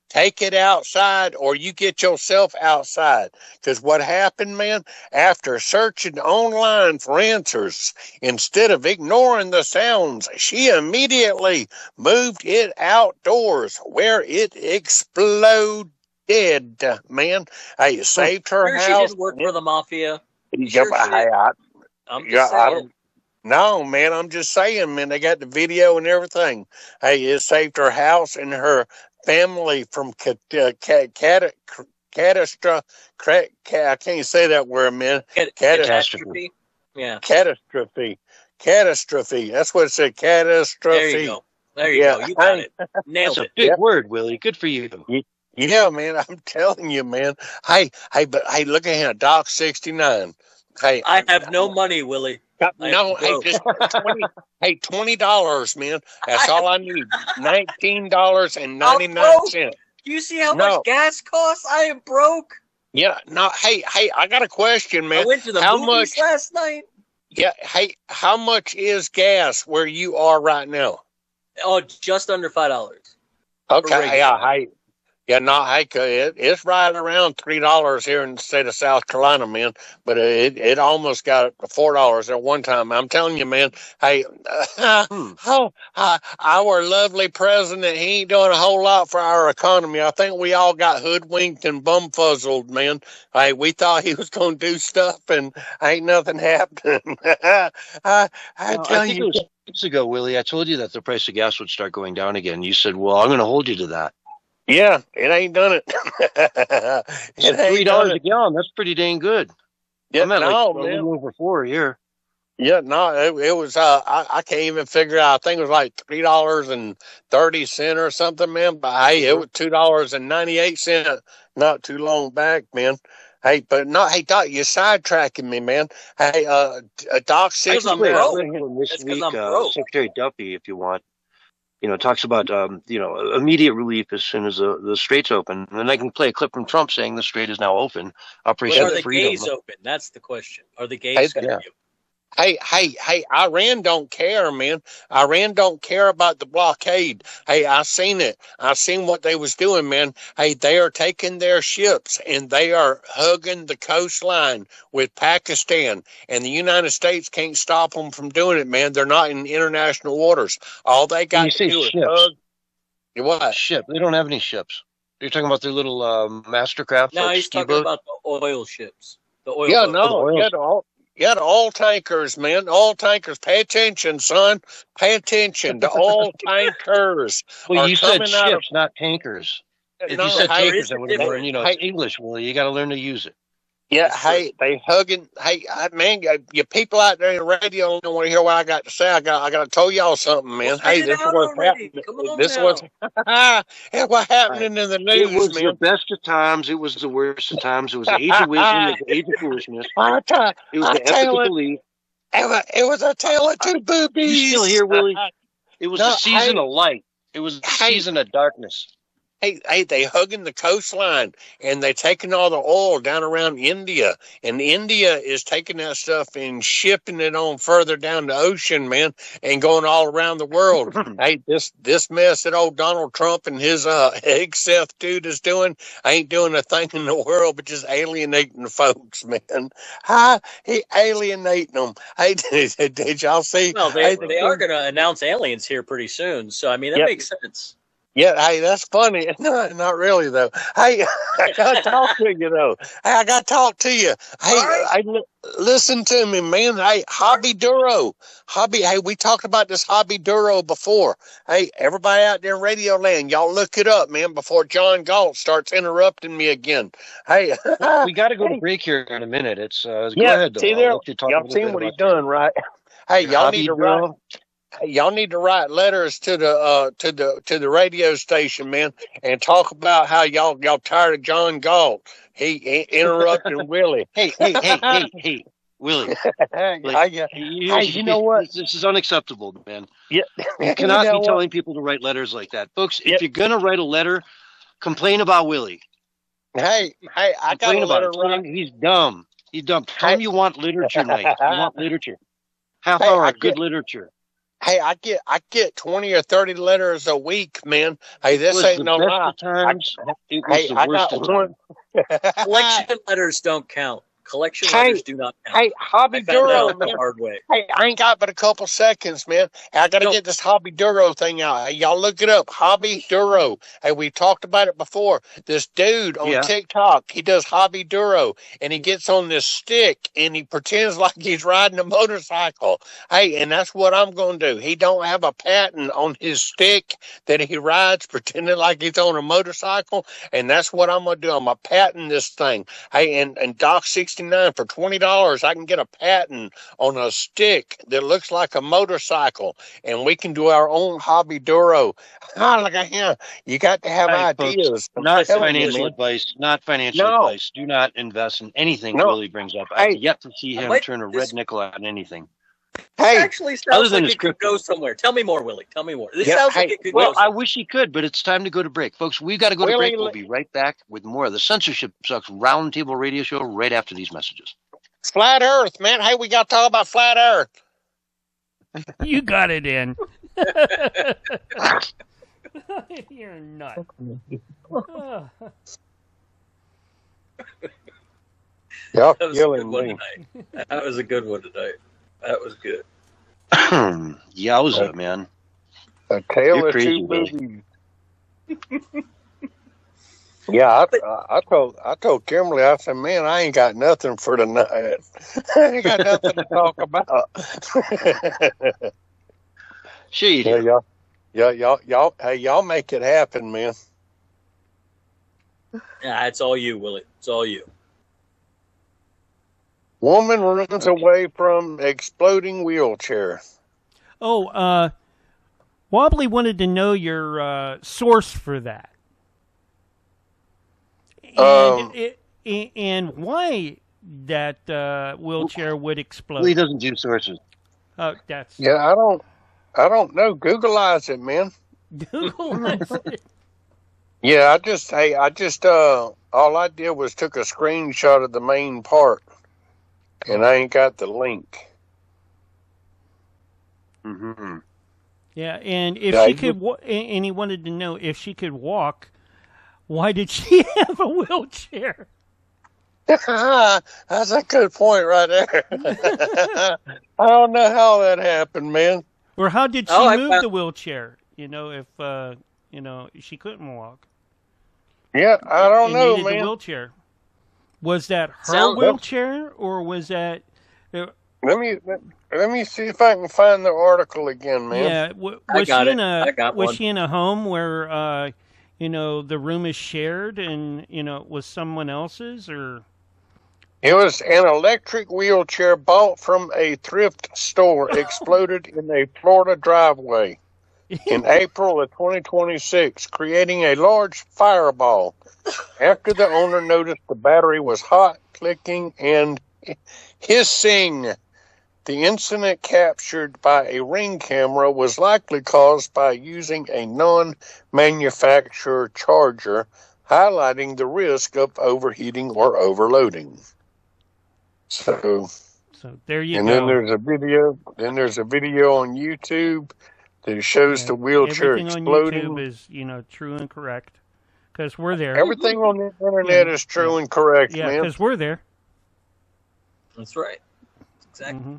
K: take it outside or you get yourself outside. Because what happened, man, after searching online for answers, instead of ignoring the sounds, she immediately moved it outdoors where it exploded. Man, hey, it saved her
D: Sure,
K: house.
D: she didn't work for the mafia.
K: Yeah,
D: Sure
K: but
D: she
K: hey,
D: didn't. I'm just
K: I
D: saying.
K: don't. No, man, I'm just saying, man, they got the video and everything. Hey, it saved her house and her family from catastrophe. I can't say that word, man.
D: Catastrophe. Yeah.
K: Catastrophe. That's what it said. Catastrophe.
D: There you go. There you go. You got it. Nailed
C: That's
D: it.
C: a big word, Willie. Good for you.
K: Yeah, man, I'm telling you, man. Hey, but hey, look at him, Doc 69. Hey,
D: I have no money, Willie.
K: No, hey, just $20, man. That's all I need. $19.99.
D: Do you see how much gas costs? I am broke.
K: Yeah, no, hey, I got a question, man.
D: I went to the movies last night.
K: Yeah, hey, how much is gas where you are right now?
D: Oh, just under $5.
K: Okay, yeah, hey. Yeah, no, hey, it's right around $3 here in the state of South Carolina, man. But it almost got $4 at one time. I'm telling you, man. Hey, our lovely president, he ain't doing a whole lot for our economy. I think we all got hoodwinked and bumfuzzled, man. Hey, we thought he was going to do stuff, and ain't nothing happening. I
C: think it was 2 weeks ago, Willie. I told you that the price of gas would start going down again. You said, "Well, I'm going to hold you to that."
K: Yeah, it ain't done it.
C: It's $3 a gallon. That's pretty dang good.
K: Yeah,
C: I'm at
K: man.
C: a little over 4 a year.
K: Yeah, no, it was. I can't even figure out. I think it was like $3.30 or something, man. But hey, it was $2.98 not too long back, man. Hey, but no, hey Doc, you're sidetracking me, man. Hey, Doc,
C: This week, Secretary Duffy, if you want. Talks about, immediate relief as soon as the strait's open. And then I can play a clip from Trump saying the strait is now open. Operation
D: Are the
C: Freedom.
D: gays open? That's the question. Are the gays going to be open?
K: Hey, Iran don't care, man. Iran don't care about the blockade. Hey, I seen it. I seen what they was doing, man. Hey, they are taking their ships and they are hugging the coastline with Pakistan, and the United States can't stop them from doing it, man. They're not in international waters. All they got to do is hug. What?
C: Ship. They don't have any ships. You're talking about their little mastercraft?
D: No, he's talking about the oil ships. The oil boats.
K: The oil tankers, man. Oil tankers. Pay attention, son. Pay attention. The oil tankers.
C: Well, you said ships, not tankers. If you said tankers, I would have learned. It's English, Willie. You got to learn to use it.
K: Yeah, hey, they hugging. Hey, man, you people out there in the radio don't want to hear what I got to say. I got to tell y'all something, man. Hey, this is what's happening. This was what's happening in the news,
C: man. It was
K: man.
C: the best of times. It was the worst of times. It was the age of wisdom. It was the age of foolishness. It was the epic of belief.
K: It was a tale of two boobies.
C: You still here, Willie? It was the season of light. It was the season of darkness.
K: Hey, they hugging the coastline and they taking all the oil down around India, and India is taking that stuff and shipping it on further down the ocean, man, and going all around the world. Hey, this mess that old Donald Trump and his egg-Seth dude is doing ain't doing a thing in the world but just alienating the folks, man. He alienating them. Hey, did y'all see?
D: Well, they are going to announce aliens here pretty soon, so I mean that makes sense.
K: Yeah, hey, that's funny. No, not really, though. Hey, I got to talk to you, though. Hey, I got to talk to you. Hey, listen to me, man. Hey, Hobby Duro. Hey, we talked about this Hobby Duro before. Hey, everybody out there in Radio Land, y'all look it up, man, before John Galt starts interrupting me again. Hey.
C: We got to go to break here in a minute. Go ahead, though.
K: See there, y'all seen what he's done, right? Hey, y'all need to write. Y'all need to write letters to the radio station, man, and talk about how y'all tired of John Galt. He interrupting Willie.
C: Hey, Willie.
K: You know what?
C: This is unacceptable, man.
K: Yeah.
C: You cannot be telling people to write letters like that, folks. If you're gonna write a letter, complain about Willie.
K: Hey, I got
C: Complain
K: a
C: about
K: letter
C: it. Tell him
K: right.
C: he's dumb. He's dumb. Tell him you want literature night. You want literature. Half
K: Hey,
C: hour
K: I
C: of good
K: get-
C: literature.
K: Hey, I get 20 or 30 letters a week, man. Hey, this
C: was
K: ain't
C: the
K: no
C: best
K: lie.
C: of times. It was
K: Hey,
C: the
K: I
C: worst
K: got
C: of
K: one.
C: times.
D: Collection letters don't count. Collection
K: Hey,
D: letters do not count.
K: Hey, Hobby
D: I found that
K: Duro,
D: out the
K: man.
D: hard way.
K: Hey, I ain't got but a couple seconds, man. I got to get this Hobby Duro thing out. Hey, y'all look it up. Hobby Duro. Hey, we talked about it before. This dude on TikTok, he does Hobby Duro, and he gets on this stick, and he pretends like he's riding a motorcycle. Hey, and that's what I'm going to do. He don't have a patent on his stick that he rides, pretending like he's on a motorcycle, and that's what I'm going to do. I'm going to patent this thing. Hey, and Doc 69 for $20, I can get a patent on a stick that looks like a motorcycle, and we can do our own Hobby Duro. Look at him. You got to have ideas.
C: Folks, not
K: Tell me,
C: financial
K: man.
C: advice. Not financial
K: No.
C: advice. Do not invest in anything
K: No.
C: Willie brings up. I've
K: Hey.
C: yet to see him
D: might
C: turn a
D: dis-
C: red nickel on anything.
K: Hey,
D: Actually
C: other
D: sounds
C: than
D: like
C: his
D: it could
C: crypto.
D: go somewhere. Tell me more, Willie. Tell me more. This
K: Yeah,
D: sounds like
K: hey,
D: it could
C: Well,
D: go
C: I
D: somewhere.
C: wish he could, but it's time to go to break. Folks, we've got to go to
K: Willie,
C: break. We'll be right back with more of the Censorship Sucks Roundtable Radio Show right after these messages.
K: Flat Earth, man. Hey, we got to talk about Flat Earth.
F: You got it in. You're nuts.
K: Y'all
D: That was a good
K: killing
D: one
K: me.
D: tonight. That was a good one tonight. That was good.
C: Yowza, man.
K: A tale
C: You're
K: of
C: crazy,
K: two
C: Willie.
K: movies. Yeah, I told Kimberly, I said, man, I ain't got nothing for tonight. I ain't got nothing to talk about.
C: Sure you do.
K: Hey, y'all make it happen, man.
D: Yeah, it's all you, Willie. It's all you.
K: Woman runs away from exploding wheelchair.
F: Oh, Wobbly wanted to know your source for that. And why that wheelchair would explode.
C: He doesn't do sources.
F: Oh, that's
K: Yeah, I don't know. Googleize it, man.
F: Google it.
K: Yeah, all I did was took a screenshot of the main part, and I ain't got the link.
C: Mm-hmm.
F: Yeah, and if she could, and he wanted to know if she could walk, why did she have a wheelchair?
K: That's a good point right there. I don't know how that happened, man.
F: Or how did she move the wheelchair? You know, if she couldn't walk.
K: Yeah, I don't know,
F: needed
K: man.
F: The wheelchair. Was that her wheelchair, or was that?
K: Let me see if I can find the article again, man.
F: Yeah, was she in a home where the room is shared and it was someone else's, or?
K: It was an electric wheelchair bought from a thrift store exploded in a Florida driveway in April of 2026, creating a large fireball. After the owner noticed the battery was hot, clicking, and hissing. The incident, captured by a Ring camera, was likely caused by using a non-manufacturer charger, highlighting the risk of overheating or overloading. So
F: there you
K: go. And then there's a video. On YouTube that shows the wheelchair
F: everything
K: exploding.
F: Everything on YouTube is true and correct, because we're there.
K: Everything on the internet is true and correct, man.
F: Yeah, because we're there.
D: That's right. Exactly.
F: Mm-hmm.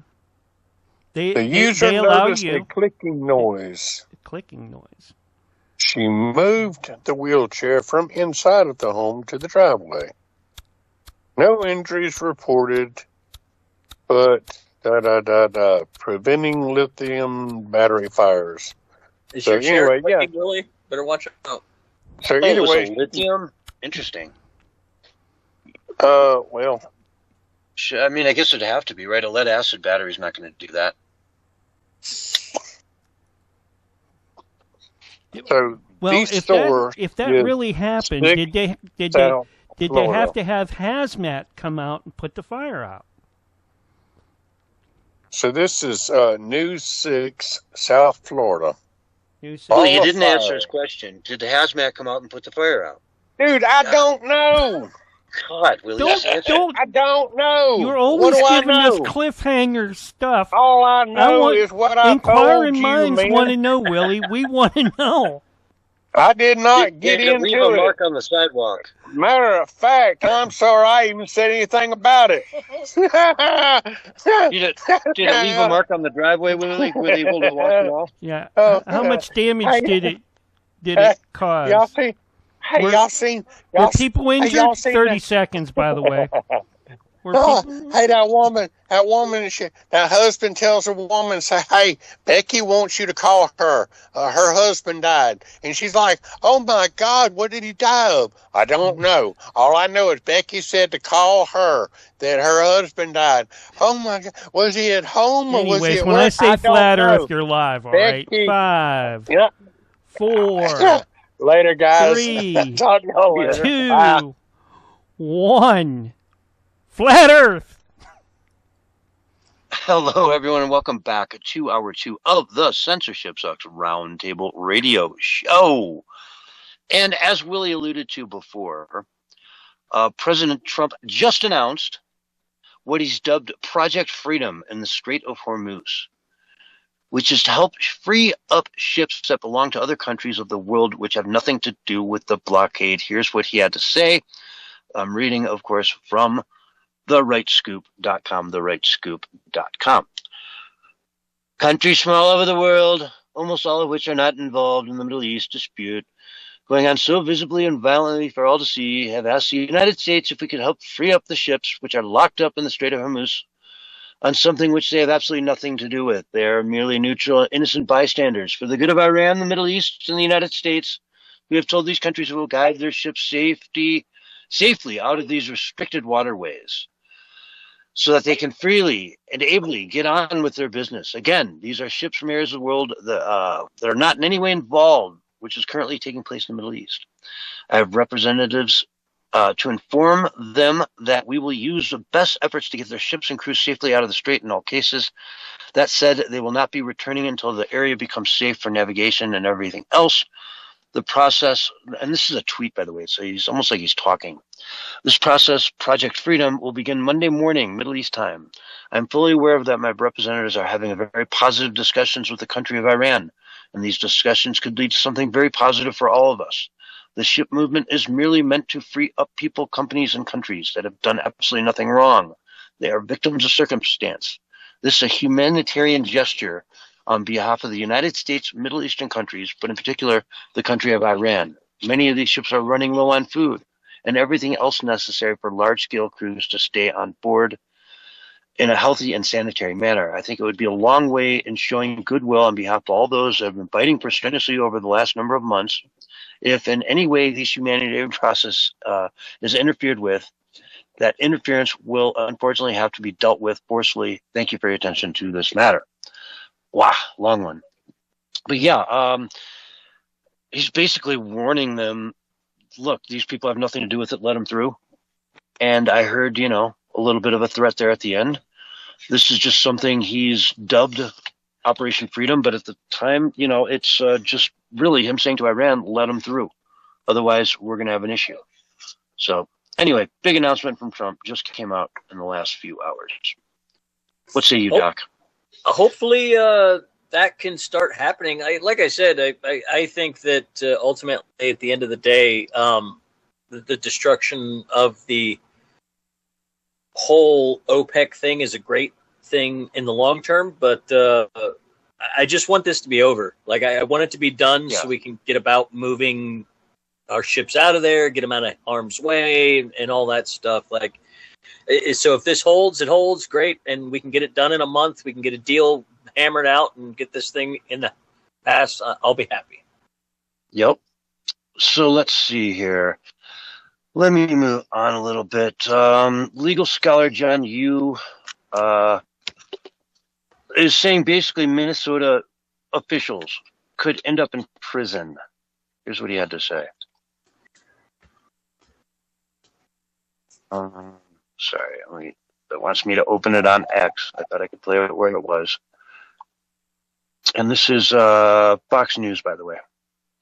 K: The user noticed a clicking noise. She moved the wheelchair from inside of the home to the driveway. No injuries reported, but preventing lithium battery fires.
D: Is your chair clicking, Willie? Better watch out.
K: So either way,
C: lithium. Interesting.
K: Well,
C: I mean, I guess it'd have to be, right? A lead acid battery's not going to do that.
K: So
F: if that really happened, did they have to have hazmat come out and put the fire out?
K: So this is News 6, South Florida.
C: Well, you didn't answer his question. Did the hazmat come out and put the fire out?
K: Dude, I don't know.
C: God, Willie,
K: I don't know.
F: You're always
K: what do I
F: giving us
K: know?
F: cliffhanger stuff.
K: All I know is what I
F: inquiring
K: told you,
F: minds
K: man.
F: want to know, Willie. We want to know.
K: I did not get
C: leave
K: into
C: a
K: it.
C: mark on the sidewalk.
K: Matter of fact, I'm sorry I even said anything about it.
C: Did it leave a mark on the driveway, Willie? Were they able to walk it off?
F: Yeah. How much damage did it cause?
K: Y'all seen? Hey, y'all seen?
F: Were people injured?
K: Y'all seen
F: 30 seconds, by the way.
K: Hey, that woman, that husband tells a woman, say, hey, Becky wants you to call her. Her husband died. And she's like, oh, my God, what did he die of? I don't know. All I know is Becky said to call her that her husband died. Oh, my God. Was he at home or was he at work?
F: When I say flat Earth, you're live, all
K: Becky,
F: right? 5,
K: yep.
F: 4,
K: later, guys.
F: 3,
K: Talk to y'all later.
F: 2,
K: Bye.
F: 1. Flat Earth.
C: Hello, everyone, and welcome back to hour 2 of the Censorship Sucks Roundtable Radio Show. And as Willie alluded to before, President Trump just announced what he's dubbed Project Freedom in the Strait of Hormuz, which is to help free up ships that belong to other countries of the world which have nothing to do with the blockade. Here's what he had to say. I'm reading, of course, from therightscoop.com, therightscoop.com. Countries from all over the world, almost all of which are not involved in the Middle East dispute, going on so visibly and violently for all to see, have asked the United States if we could help free up the ships which are locked up in the Strait of Hormuz on something which they have absolutely nothing to do with. They are merely neutral, innocent bystanders. For the good of Iran, the Middle East, and the United States, we have told these countries will guide their ships safely out of these restricted waterways, so that they can freely and ably get on with their business. Again, these are ships from areas of the world that are not in any way involved, which is currently taking place in the Middle East. I have representatives to inform them that we will use the best efforts to get their ships and crews safely out of the strait in all cases. That said, they will not be returning until the area becomes safe for navigation and everything else. The process, and this is a tweet, by the way, so he's almost like he's talking. This process, Project Freedom, will begin Monday morning, Middle East time. I'm fully aware of that my representatives are having very positive discussions with the country of Iran, and these discussions could lead to something very positive for all of us. The ship movement is merely meant to free up people, companies, and countries that have done absolutely nothing wrong. They are victims of circumstance. This is a humanitarian gesture on behalf of the United States, Middle Eastern countries, but in particular, the country of Iran. Many of these ships are running low on food and everything else necessary for large-scale crews to stay on board in a healthy and sanitary manner. I think it would be a long way in showing goodwill on behalf of all those that have been fighting for strenuously over the last number of months. If in any way this humanitarian process is interfered with, that interference will unfortunately have to be dealt with forcefully. Thank you for your attention to this matter. Wow, long one. But yeah, he's basically warning them, look, these people have nothing to do with it, let them through. And I heard, a little bit of a threat there at the end. This is just something he's dubbed Operation Freedom, but at the time, it's just really him saying to Iran, let them through. Otherwise, we're going to have an issue. So anyway, big announcement from Trump just came out in the last few hours. What say you, Doc?
D: Hopefully that can start happening. Like I said, I think that ultimately at the end of the day, the destruction of the whole OPEC thing is a great thing in the long term, but I just want this to be over. Like I want it to be done so we can get about moving our ships out of there, get them out of harm's way and all that stuff. Like, so if this holds, it holds, great, and we can get it done in a month. We can get a deal hammered out and get this thing in the past. I'll be happy.
C: Yep. So let's see here. Let me move on a little bit. Legal scholar John Yu is saying basically Minnesota officials could end up in prison. Here's what he had to say. Sorry, it wants me to open it on X. I thought I could play it where it was. And this is Fox News, by the way.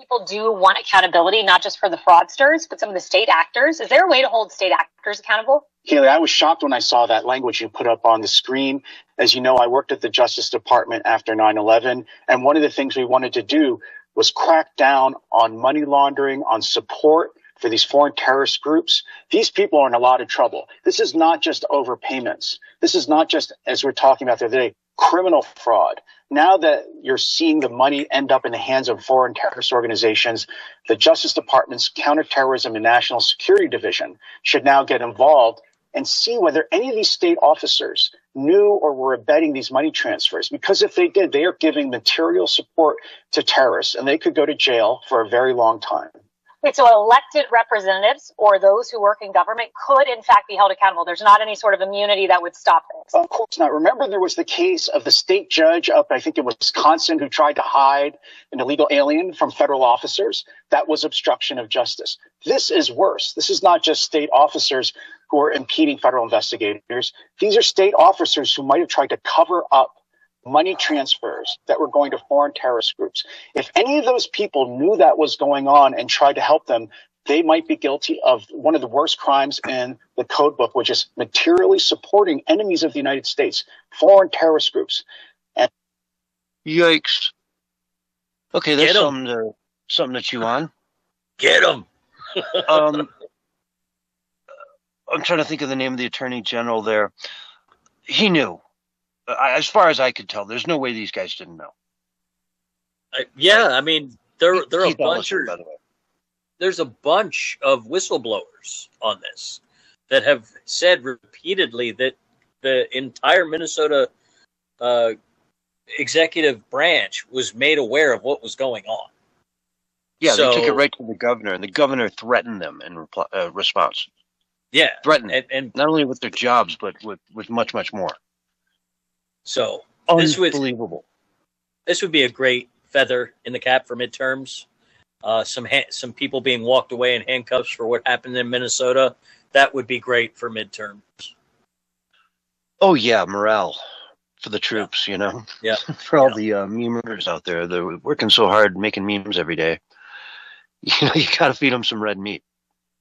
L: people do want accountability, not just for the fraudsters, but some of the state actors. Is there a way to hold state actors accountable?
M: Haley, I was shocked when I saw that language you put up on the screen. As you know, I worked at the Justice Department after 9/11, and one of the things we wanted to do was crack down on money laundering, on support for these foreign terrorist groups. These people are in a lot of trouble. This is not just overpayments. This is not just, as we're talking about the other day, criminal fraud. Now that you're seeing the money end up in the hands of foreign terrorist organizations, the Justice Department's Counterterrorism and National Security Division should now get involved and see whether any of these state officers knew or were abetting these money transfers. Because if they did, they are giving material support to terrorists, and they could go to jail for a very long time.
L: Wait, so elected representatives or those who work in government could, in fact, be held accountable. There's not any sort of immunity that would stop this.
M: Of course not. Remember, there was the case of the state judge up, I think in Wisconsin, who tried to hide an illegal alien from federal officers. That was obstruction of justice. This is worse. This is not just state officers who are impeding federal investigators. These are state officers who might have tried to cover up money transfers that were going to foreign terrorist groups. If any of those people knew that was going on and tried to help them, they might be guilty of one of the worst crimes in the code book, which is materially supporting enemies of the United States, foreign terrorist groups. And
C: yikes. Okay, that's something to chew on.
D: Get them.
C: I'm trying to think of the name of the Attorney General there. He knew. As far as I could tell, there's no way these guys didn't know.
D: Yeah, I mean, there are a bunch.
C: By the way.
D: There's a bunch of whistleblowers on this that have said repeatedly that the entire Minnesota executive branch was made aware of what was going on.
C: Yeah, they took it right to the governor, and the governor threatened them in response.
D: Yeah,
C: threatened, and not only with their jobs, but with much, much more.
D: So
C: unbelievable.
D: This would be a great feather in the cap for midterms. Some people being walked away in handcuffs for what happened in Minnesota. That would be great for midterms.
C: Oh yeah, morale for the troops, you know.
D: Yeah.
C: For all the memers out there, they're working so hard making memes every day. You know, you got to feed them some red meat.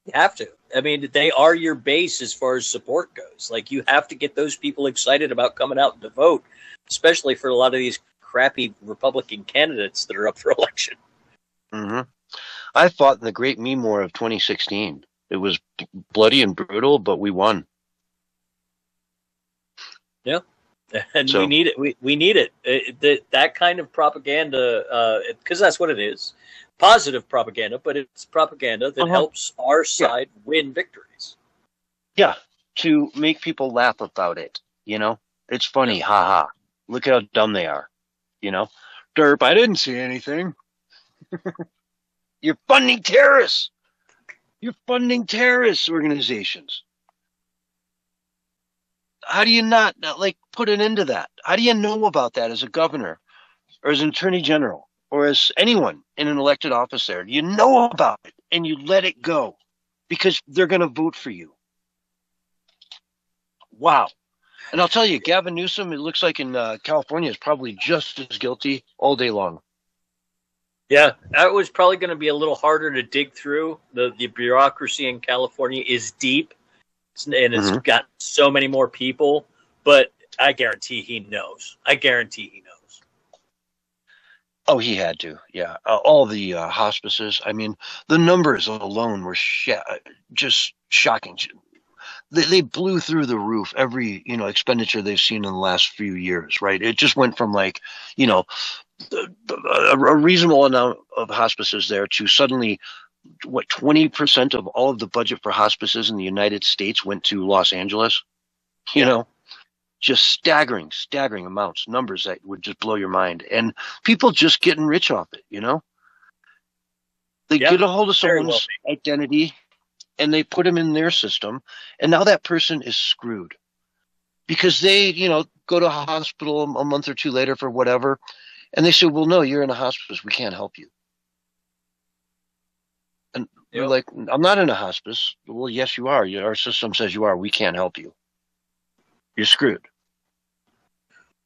D: You have to. I mean, they are your base as far as support goes. Like, you have to get those people excited about coming out to vote, especially for a lot of these crappy Republican candidates that are up for election.
C: Mm-hmm. I fought in the Great Meme War of 2016. It was bloody and brutal, but we won.
D: Yeah, and so, we need it. We need it. That kind of propaganda, because that's what it is. Positive propaganda, but it's propaganda that helps our side win victories.
C: Yeah, to make people laugh about it, you know? It's funny, haha. Look how dumb they are, you know? Derp, I didn't see anything. You're funding terrorists. You're funding terrorist organizations. How do you not, like, put an end to that? How do you know about that as a governor or as an attorney general? Or as anyone in an elected office there, you know about it and you let it go because they're going to vote for you. Wow. And I'll tell you, Gavin Newsom, it looks like in California, is probably just as guilty all day long.
D: Yeah, that was probably going to be a little harder to dig through. The bureaucracy in California is deep, and it's got so many more people, but I guarantee he knows.
C: Oh, he had to, yeah. All the hospices, I mean, the numbers alone were just shocking. They blew through the roof every, expenditure they've seen in the last few years, right? It just went from a reasonable amount of hospices there to suddenly, 20% of all of the budget for hospices in the United States went to Los Angeles, you know? Just staggering amounts, numbers that would just blow your mind. And people just getting rich off it, you know? They get a hold of someone's identity and they put them in their system. And now that person is screwed because they, go to a hospital a month or two later for whatever. And they say, well, no, you're in a hospice. We can't help you. And you're like, I'm not in a hospice. Well, yes, you are. Our system says you are. We can't help you. You're screwed.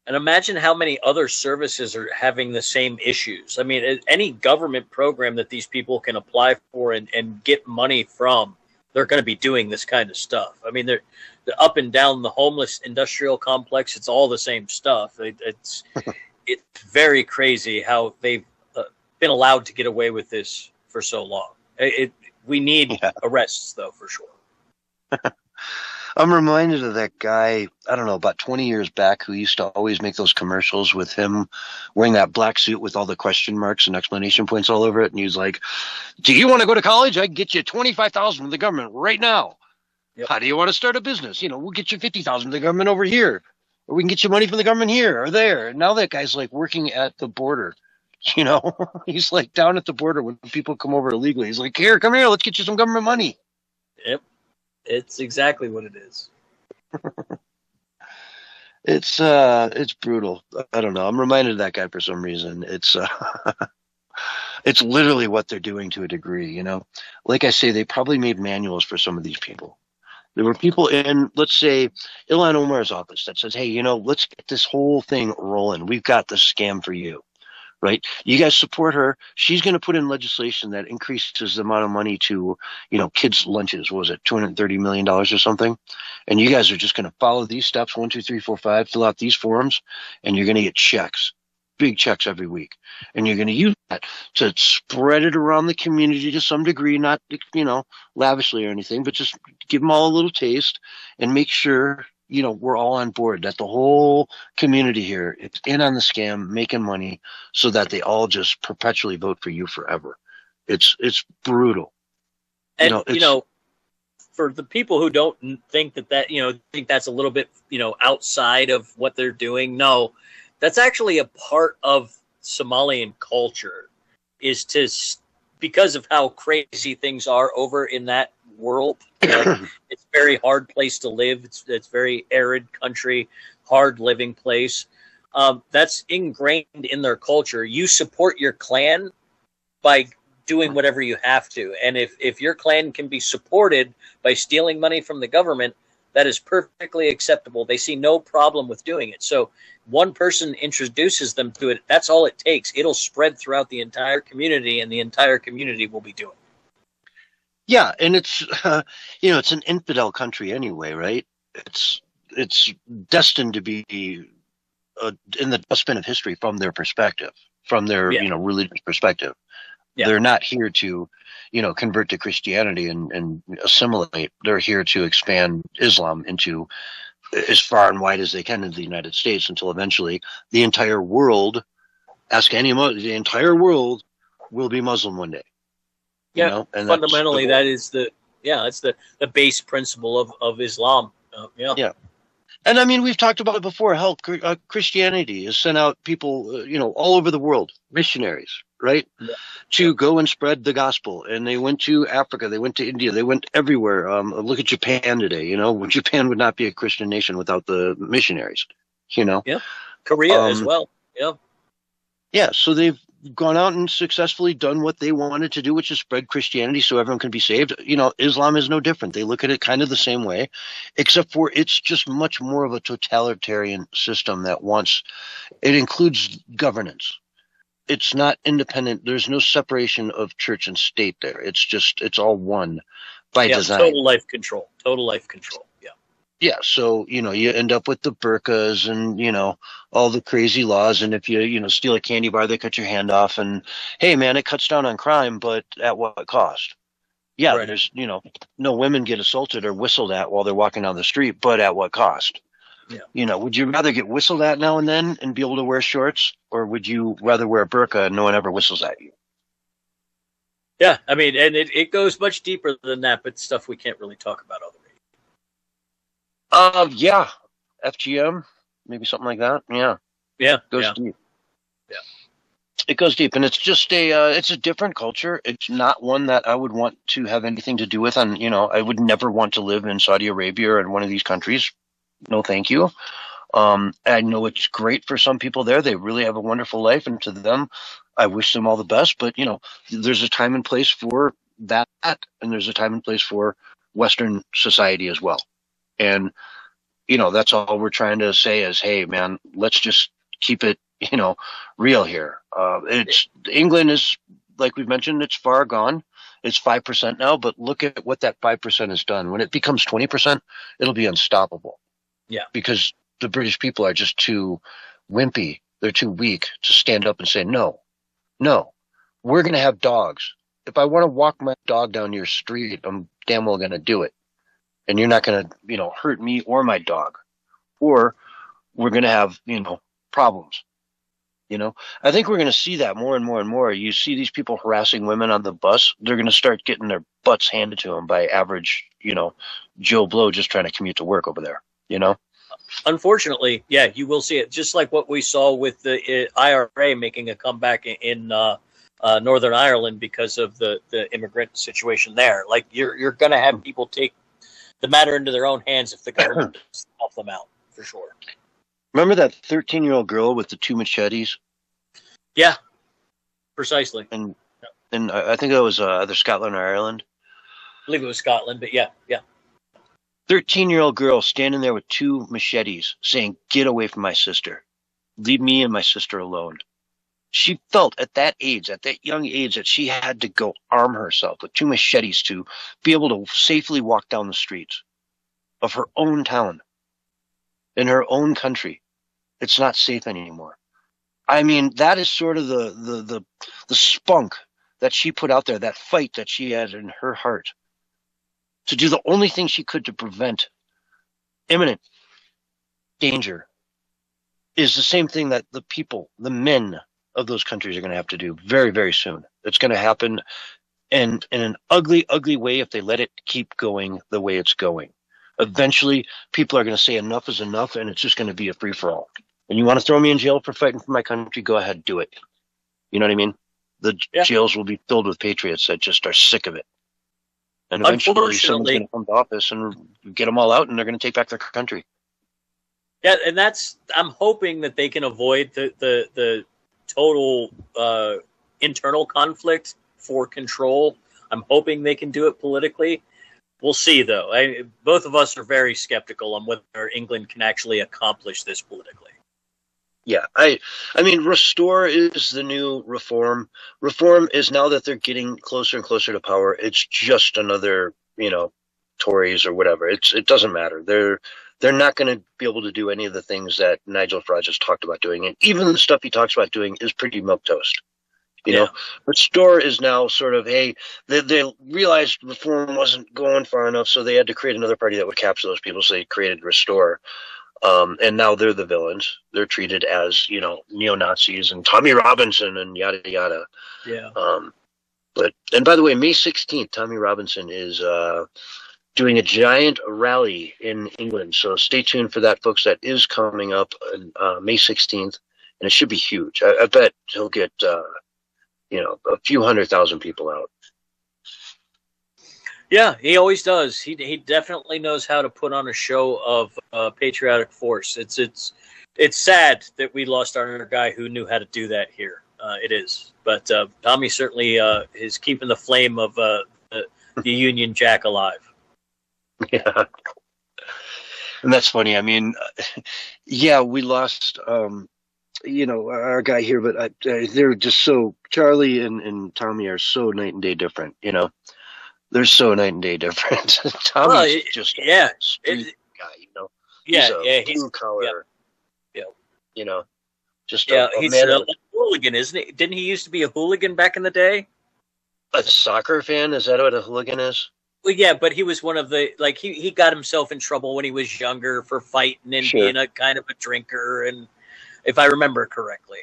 D: And imagine how many other services are having the same issues. I mean, any government program that these people can apply for and get money from, they're going to be doing this kind of stuff. I mean, they're up and down the homeless industrial complex. It's all the same stuff. It's very crazy how they've been allowed to get away with this for so long. We need arrests, though, for sure.
N: I'm reminded of that guy, I don't know, about 20 years back, who used to always make those commercials with him wearing that black suit with all the question marks and exclamation points all over it. And he was like, do you want to go to college? I can get you $25,000 from the government right now. Yep. How do you want to start a business? We'll get you $50,000 from the government over here. Or we can get you money from the government here or there. And now that guy's like working at the border. He's like down at the border when people come over illegally. He's like, here, come here. Let's get you some government money.
D: Yep. It's exactly what it is.
N: It's brutal. I don't know. I'm reminded of that guy for some reason. It's literally what they're doing to a degree, Like I say, they probably made manuals for some of these people. There were people in, let's say, Ilhan Omar's office that says, hey, let's get this whole thing rolling. We've got this scam for you. Right? You guys support her. She's going to put in legislation that increases the amount of money to, kids' lunches. What was it, $230 million or something? And you guys are just going to follow these steps, 1, 2, 3, 4, 5, fill out these forms, and you're going to get checks, big checks every week. And you're going to use that to spread it around the community to some degree, not, lavishly or anything, but just give them all a little taste and make sure we're all on board, that the whole community here is in on the scam, making money so that they all just perpetually vote for you forever. It's brutal.
D: And, for the people who don't think think that's a little bit, outside of what they're doing. No, that's actually a part of Somalian culture because of how crazy things are over in that world. It's a very hard place to live. It's very arid country, hard living place. That's ingrained in their culture. You support your clan by doing whatever you have to. And if your clan can be supported by stealing money from the government, that is perfectly acceptable. They see no problem with doing it. So one person introduces them to it. That's all it takes. It'll spread throughout the entire community, and the entire community will be doing it.
N: Yeah, and it's it's an infidel country anyway, right? It's destined to be in the dustbin of history from their perspective, from their religious perspective. Yeah. They're not here to convert to Christianity and assimilate. They're here to expand Islam into as far and wide as they can in the United States until eventually the entire world, the entire world will be Muslim one day.
D: Yeah, and fundamentally that is it's the base principle of Islam.
N: Yeah. And I mean, we've talked about it before, how Christianity has sent out people, all over the world, missionaries, right? Yeah. To go and spread the gospel. And they went to Africa, they went to India, they went everywhere. Look at Japan today, Japan would not be a Christian nation without the missionaries, Yeah.
D: Korea as well. Yeah.
N: Yeah. So they've gone out and successfully done what they wanted to do, which is spread Christianity so everyone can be saved. Islam is no different. They look at it kind of the same way, except for it's just much more of a totalitarian system that it includes governance. It's not independent. There's no separation of church and state there. It's all one by design.
D: Total life control. Yeah.
N: Yeah, so, you end up with the burqas and, all the crazy laws. And if you, steal a candy bar, they cut your hand off. And, hey, man, it cuts down on crime, but at what cost? Yeah, right. There's, no women get assaulted or whistled at while they're walking down the street, but at what cost? Yeah. Would you rather get whistled at now and then and be able to wear shorts? Or would you rather wear a burqa and no one ever whistles at you?
D: Yeah, I mean, and it goes much deeper than that, but stuff we can't really talk about otherwise.
N: Yeah, FGM, maybe something like that. Yeah.
D: It
N: goes deep. Yeah. It goes deep, and it's just it's a different culture. It's not one that I would want to have anything to do with. And, I would never want to live in Saudi Arabia or in one of these countries. No, thank you. I know it's great for some people there. They really have a wonderful life, and to them, I wish them all the best. But, there's a time and place for that, and there's a time and place for Western society as well. And That's all we're trying to say is, hey, man, let's just keep it, real here. England is, like we've mentioned, it's far gone. It's 5% now, but look at what that 5% has done. When it becomes 20%, it'll be unstoppable.
D: Yeah.
N: Because the British people are just too wimpy. They're too weak to stand up and say, no, we're going to have dogs. If I want to walk my dog down your street, I'm damn well going to do it. And you're not going to, hurt me or my dog. Or we're going to have, problems. I think we're going to see that more and more and more. You see these people harassing women on the bus, they're going to start getting their butts handed to them by average, Joe Blow just trying to commute to work over there,
D: Unfortunately, yeah, you will see it. Just like what we saw with the IRA making a comeback in Northern Ireland because of the immigrant situation there. Like you're going to have people take the matter into their own hands if the government doesn't help them out, for sure.
N: Remember that 13-year-old girl with the 2 machetes?
D: Yeah, precisely.
N: And I think that was either Scotland or Ireland.
D: I believe it was Scotland, but yeah.
N: 13-year-old girl standing there with 2 machetes saying, "Get away from my sister. Leave me and my sister alone." She felt at that young age, that she had to go arm herself with 2 machetes to be able to safely walk down the streets of her own town, in her own country. It's not safe anymore. I mean, that is sort of the spunk that she put out there, that fight that she had in her heart, to do the only thing she could to prevent imminent danger, is the same thing that the people, the men of those countries are going to have to do very, very soon. It's going to happen in an ugly, ugly way if they let it keep going the way it's going. Eventually, people are going to say enough is enough, and it's just going to be a free-for-all. And you want to throw me in jail for fighting for my country? Go ahead, do it. You know what I mean? The jails will be filled with patriots that just are sick of it. And eventually, someone's going to come to office and get them all out, and they're going to take back their country.
D: Yeah, and I'm hoping that they can avoid the total internal conflict for control. I'm hoping they can do it politically. We'll see, though. Both of us are very skeptical on whether England can actually accomplish this politically.
N: Yeah, I mean, restore is the new reform. Reform is, now that they're getting closer and closer to power, it's just another, Tories or whatever. It doesn't matter. They're not going to be able to do any of the things that Nigel Farage has talked about doing, and even the stuff he talks about doing is pretty milquetoast. You know, restore is now sort of, hey, they realized reform wasn't going far enough, so they had to create another party that would capture those people. So they created Restore. And now they're the villains. They're treated as, neo-Nazis and Tommy Robinson and yada, yada.
D: Yeah.
N: And by the way, May 16th, Tommy Robinson is doing a giant rally in England. So stay tuned for that, folks. That is coming up on May 16th, and it should be huge. I bet he'll get, a few 100,000 people out.
D: Yeah, he always does. He definitely knows how to put on a show of patriotic force. It's sad that we lost our guy who knew how to do that here. It is, but Tommy certainly is keeping the flame of the Union Jack alive.
N: Yeah, and that's funny. I mean, we lost our guy here, but they're just so, Charlie and Tommy are so night and day different. They're so night and day different. Tommy's just a street guy, He's blue collar. Yeah. Just
D: he's a hooligan, isn't he? Didn't he used to be a hooligan back in the day?
N: A soccer fan? Is that what a hooligan is?
D: Well, yeah, but he was one of the, he got himself in trouble when he was younger for fighting and being a kind of a drinker, and if I remember correctly.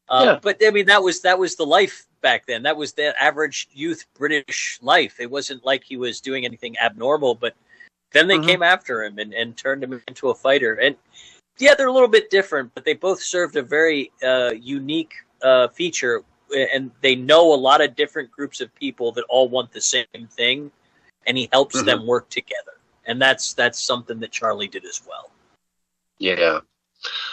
D: But I mean, that was the life back then. That was the average youth British life. It wasn't like he was doing anything abnormal, but then they came after him and turned him into a fighter. And yeah, they're a little bit different, but they both served a very unique feature, and they know a lot of different groups of people that all want the same thing, and he helps them work together. And that's something that Charlie did as well.
N: Yeah.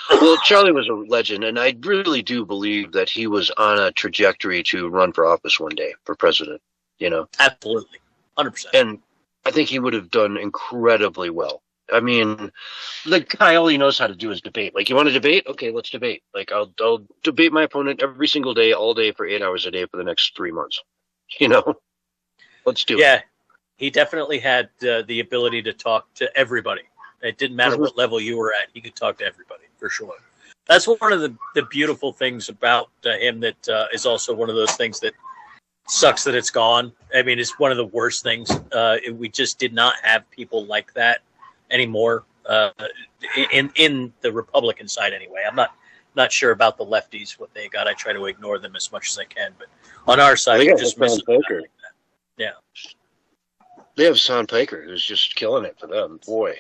N: Well, Charlie was a legend, and I really do believe that he was on a trajectory to run for office one day, for president,
D: Absolutely. 100%.
N: And I think he would have done incredibly well. I mean, the guy, all he knows how to do is debate. Like, you want to debate? Okay, let's debate. Like, I'll debate my opponent every single day, all day for 8 hours a day for the next 3 months. You know, let's do it.
D: Yeah, he definitely had the ability to talk to everybody. It didn't matter what level you were at; he could talk to everybody for sure. That's one of the beautiful things about him. That is also one of those things that sucks that it's gone. I mean, it's one of the worst things. We just did not have people like that anymore in the Republican side anyway. I'm not sure about the lefties, what they got. I try to ignore them as much as I can, but on our side, we just miss it. Like that. Yeah.
N: They have Son Piker, who's just killing it for them. Boy.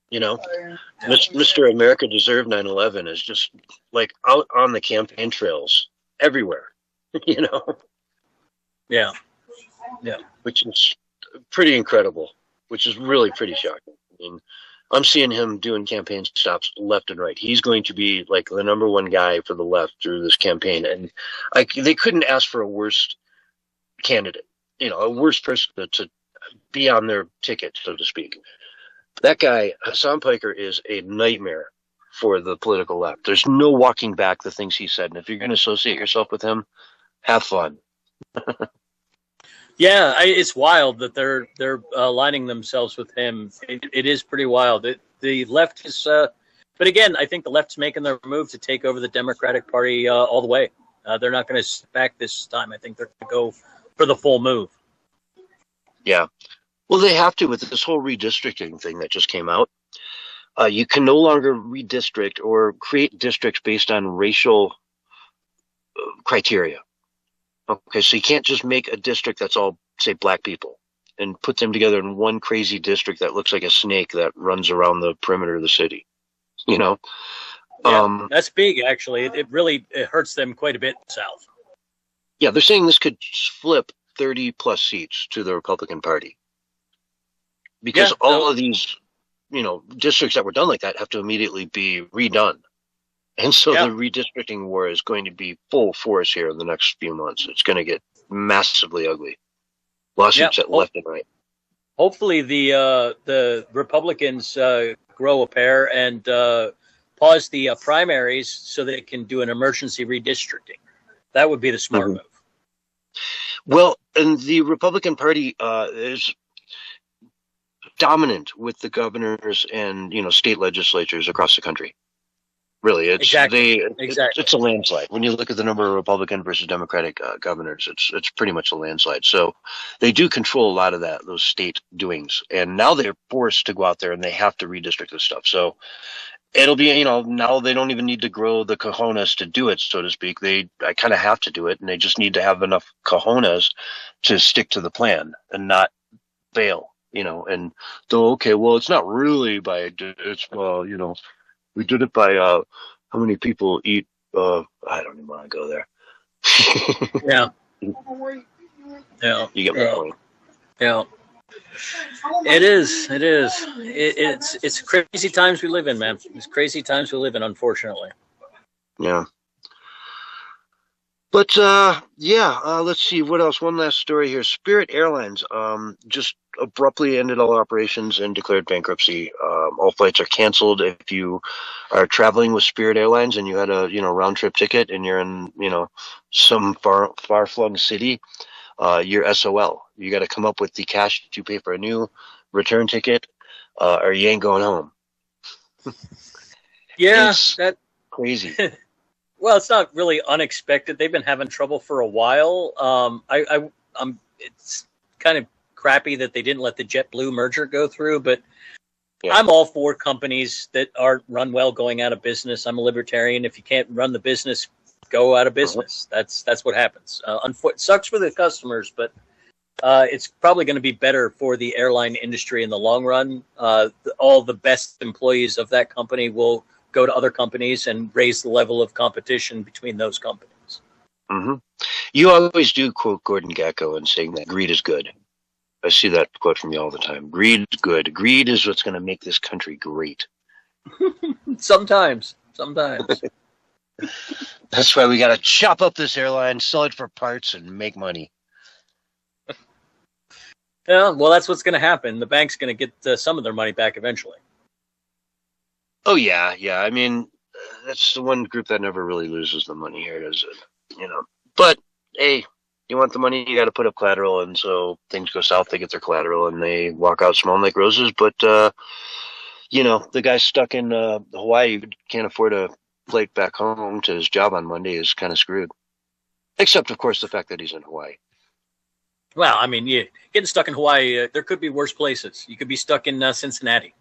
N: You know, Mr. America Deserved 9/11 is just like out on the campaign trails everywhere, you know?
D: Yeah.
N: Which is pretty incredible, which is really pretty shocking. I mean, I'm seeing him doing campaign stops left and right. He's going to be like the number one guy for the left through this campaign. And they couldn't ask for a worse candidate, you know, a worse person to be on their ticket, so to speak. That guy, Hassan Piker, is a nightmare for the political left. There's no walking back the things he said. And if you're going to associate yourself with him, have fun.
D: Yeah, it's wild that they're aligning themselves with him. It is pretty wild. The left is, but again, I think the left's making their move to take over the Democratic Party all the way. They're not going to sit back this time. I think they're going to go for the full move.
N: Yeah. Well, they have to with this whole redistricting thing that just came out. You can no longer redistrict or create districts based on racial criteria. Okay, so you can't just make a district that's all, say, black people and put them together in one crazy district that looks like a snake that runs around the perimeter of the city. You know?
D: Yeah, that's big, actually. It really hurts them quite a bit south.
N: Yeah, they're saying this could flip 30-plus seats to the Republican Party. Because all of these, you know, districts that were done like that have to immediately be redone. And so the redistricting war is going to be full force here in the next few months. It's going to get massively ugly. Lawsuits at left and right.
D: Hopefully the Republicans grow a pair and pause the primaries so they can do an emergency redistricting. That would be the smart move.
N: Well, and the Republican Party is dominant with the governors and, you know, state legislatures across the country. Really, it's it's a landslide. When you look at the number of Republican versus Democratic governors, it's pretty much a landslide. So they do control a lot of those state doings, and now they're forced to go out there and they have to redistrict this stuff. So it'll be, you know, now they don't even need to grow the cojones to do it, so to speak. I kind of have to do it, and they just need to have enough cojones to stick to the plan and not fail. You know, and okay, well, it's not really you know. We did it by how many people eat. I don't even want to go there.
D: Yeah.
N: You get my point.
D: Yeah. It is. It's crazy times we live in, man. It's crazy times we live in, unfortunately.
N: Yeah. But let's see what else. One last story here. Spirit Airlines just abruptly ended all operations and declared bankruptcy. All flights are canceled. If you are traveling with Spirit Airlines and you had a round trip ticket and you're in some far flung city, you're SOL. You got to come up with the cash to pay for a new return ticket, or you ain't going home.
D: Yeah,
N: it's crazy.
D: Well, it's not really unexpected. They've been having trouble for a while. It's kind of crappy that they didn't let the JetBlue merger go through, but I'm all for companies that aren't run well going out of business. I'm a libertarian. If you can't run the business, go out of business. That's what happens. It sucks for the customers, but it's probably going to be better for the airline industry in the long run. All the best employees of that company will go to other companies and raise the level of competition between those companies.
N: Mm-hmm. You always do quote Gordon Gekko in saying that greed is good. I see that quote from you all the time. Greed is good. Greed is what's going to make this country great.
D: Sometimes.
N: That's why we got to chop up this airline, sell it for parts, and make money.
D: Yeah, well, that's what's going to happen. The bank's going to get some of their money back eventually.
N: Oh, yeah. I mean, that's the one group that never really loses the money here, does it? You know. But, hey, you want the money, you got to put up collateral, and so things go south, they get their collateral, and they walk out smelling like roses. But, you know, the guy stuck in Hawaii who can't afford a flight back home to his job on Monday is kind of screwed. Except, of course, the fact that he's in Hawaii.
D: Well, I mean, getting stuck in Hawaii, there could be worse places. You could be stuck in Cincinnati.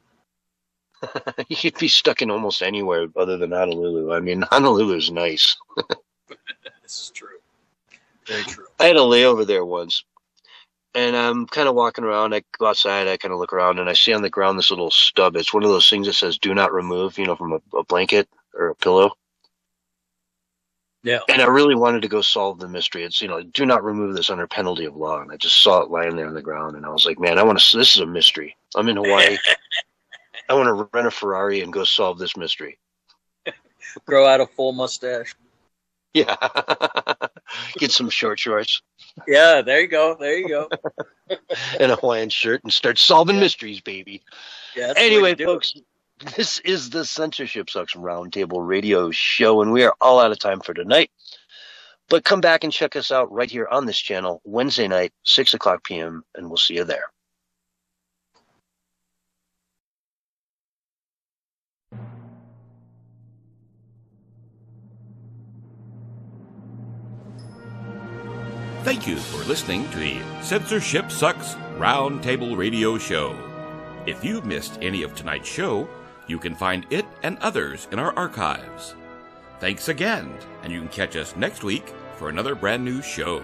N: You could be stuck in almost anywhere other than Honolulu. I mean, Honolulu's nice.
D: This is true. Very true.
N: I had a layover there once, and I'm kind of walking around. I go outside, I kind of look around, and I see on the ground this little stub. It's one of those things that says "Do not remove," you know, from a blanket or a pillow.
D: Yeah.
N: And I really wanted to go solve the mystery. It's, you know, do not remove this under penalty of law. And I just saw it lying there on the ground, and I was like, man, this is a mystery. I'm in Hawaii. I want to rent a Ferrari and go solve this mystery.
D: Grow out a full mustache.
N: Yeah. Get some short shorts.
D: Yeah, there you go.
N: And a Hawaiian shirt and start solving mysteries, baby.
D: Yeah.
N: Anyway, folks, this is the Censorship Sucks Roundtable Radio Show, and we are all out of time for tonight. But come back and check us out right here on this channel Wednesday night, 6 o'clock p.m., and we'll see you there.
B: Thank you for listening to the Censorship Sucks Roundtable Radio Show. If you've missed any of tonight's show, you can find it and others in our archives. Thanks again, and you can catch us next week for another brand new show.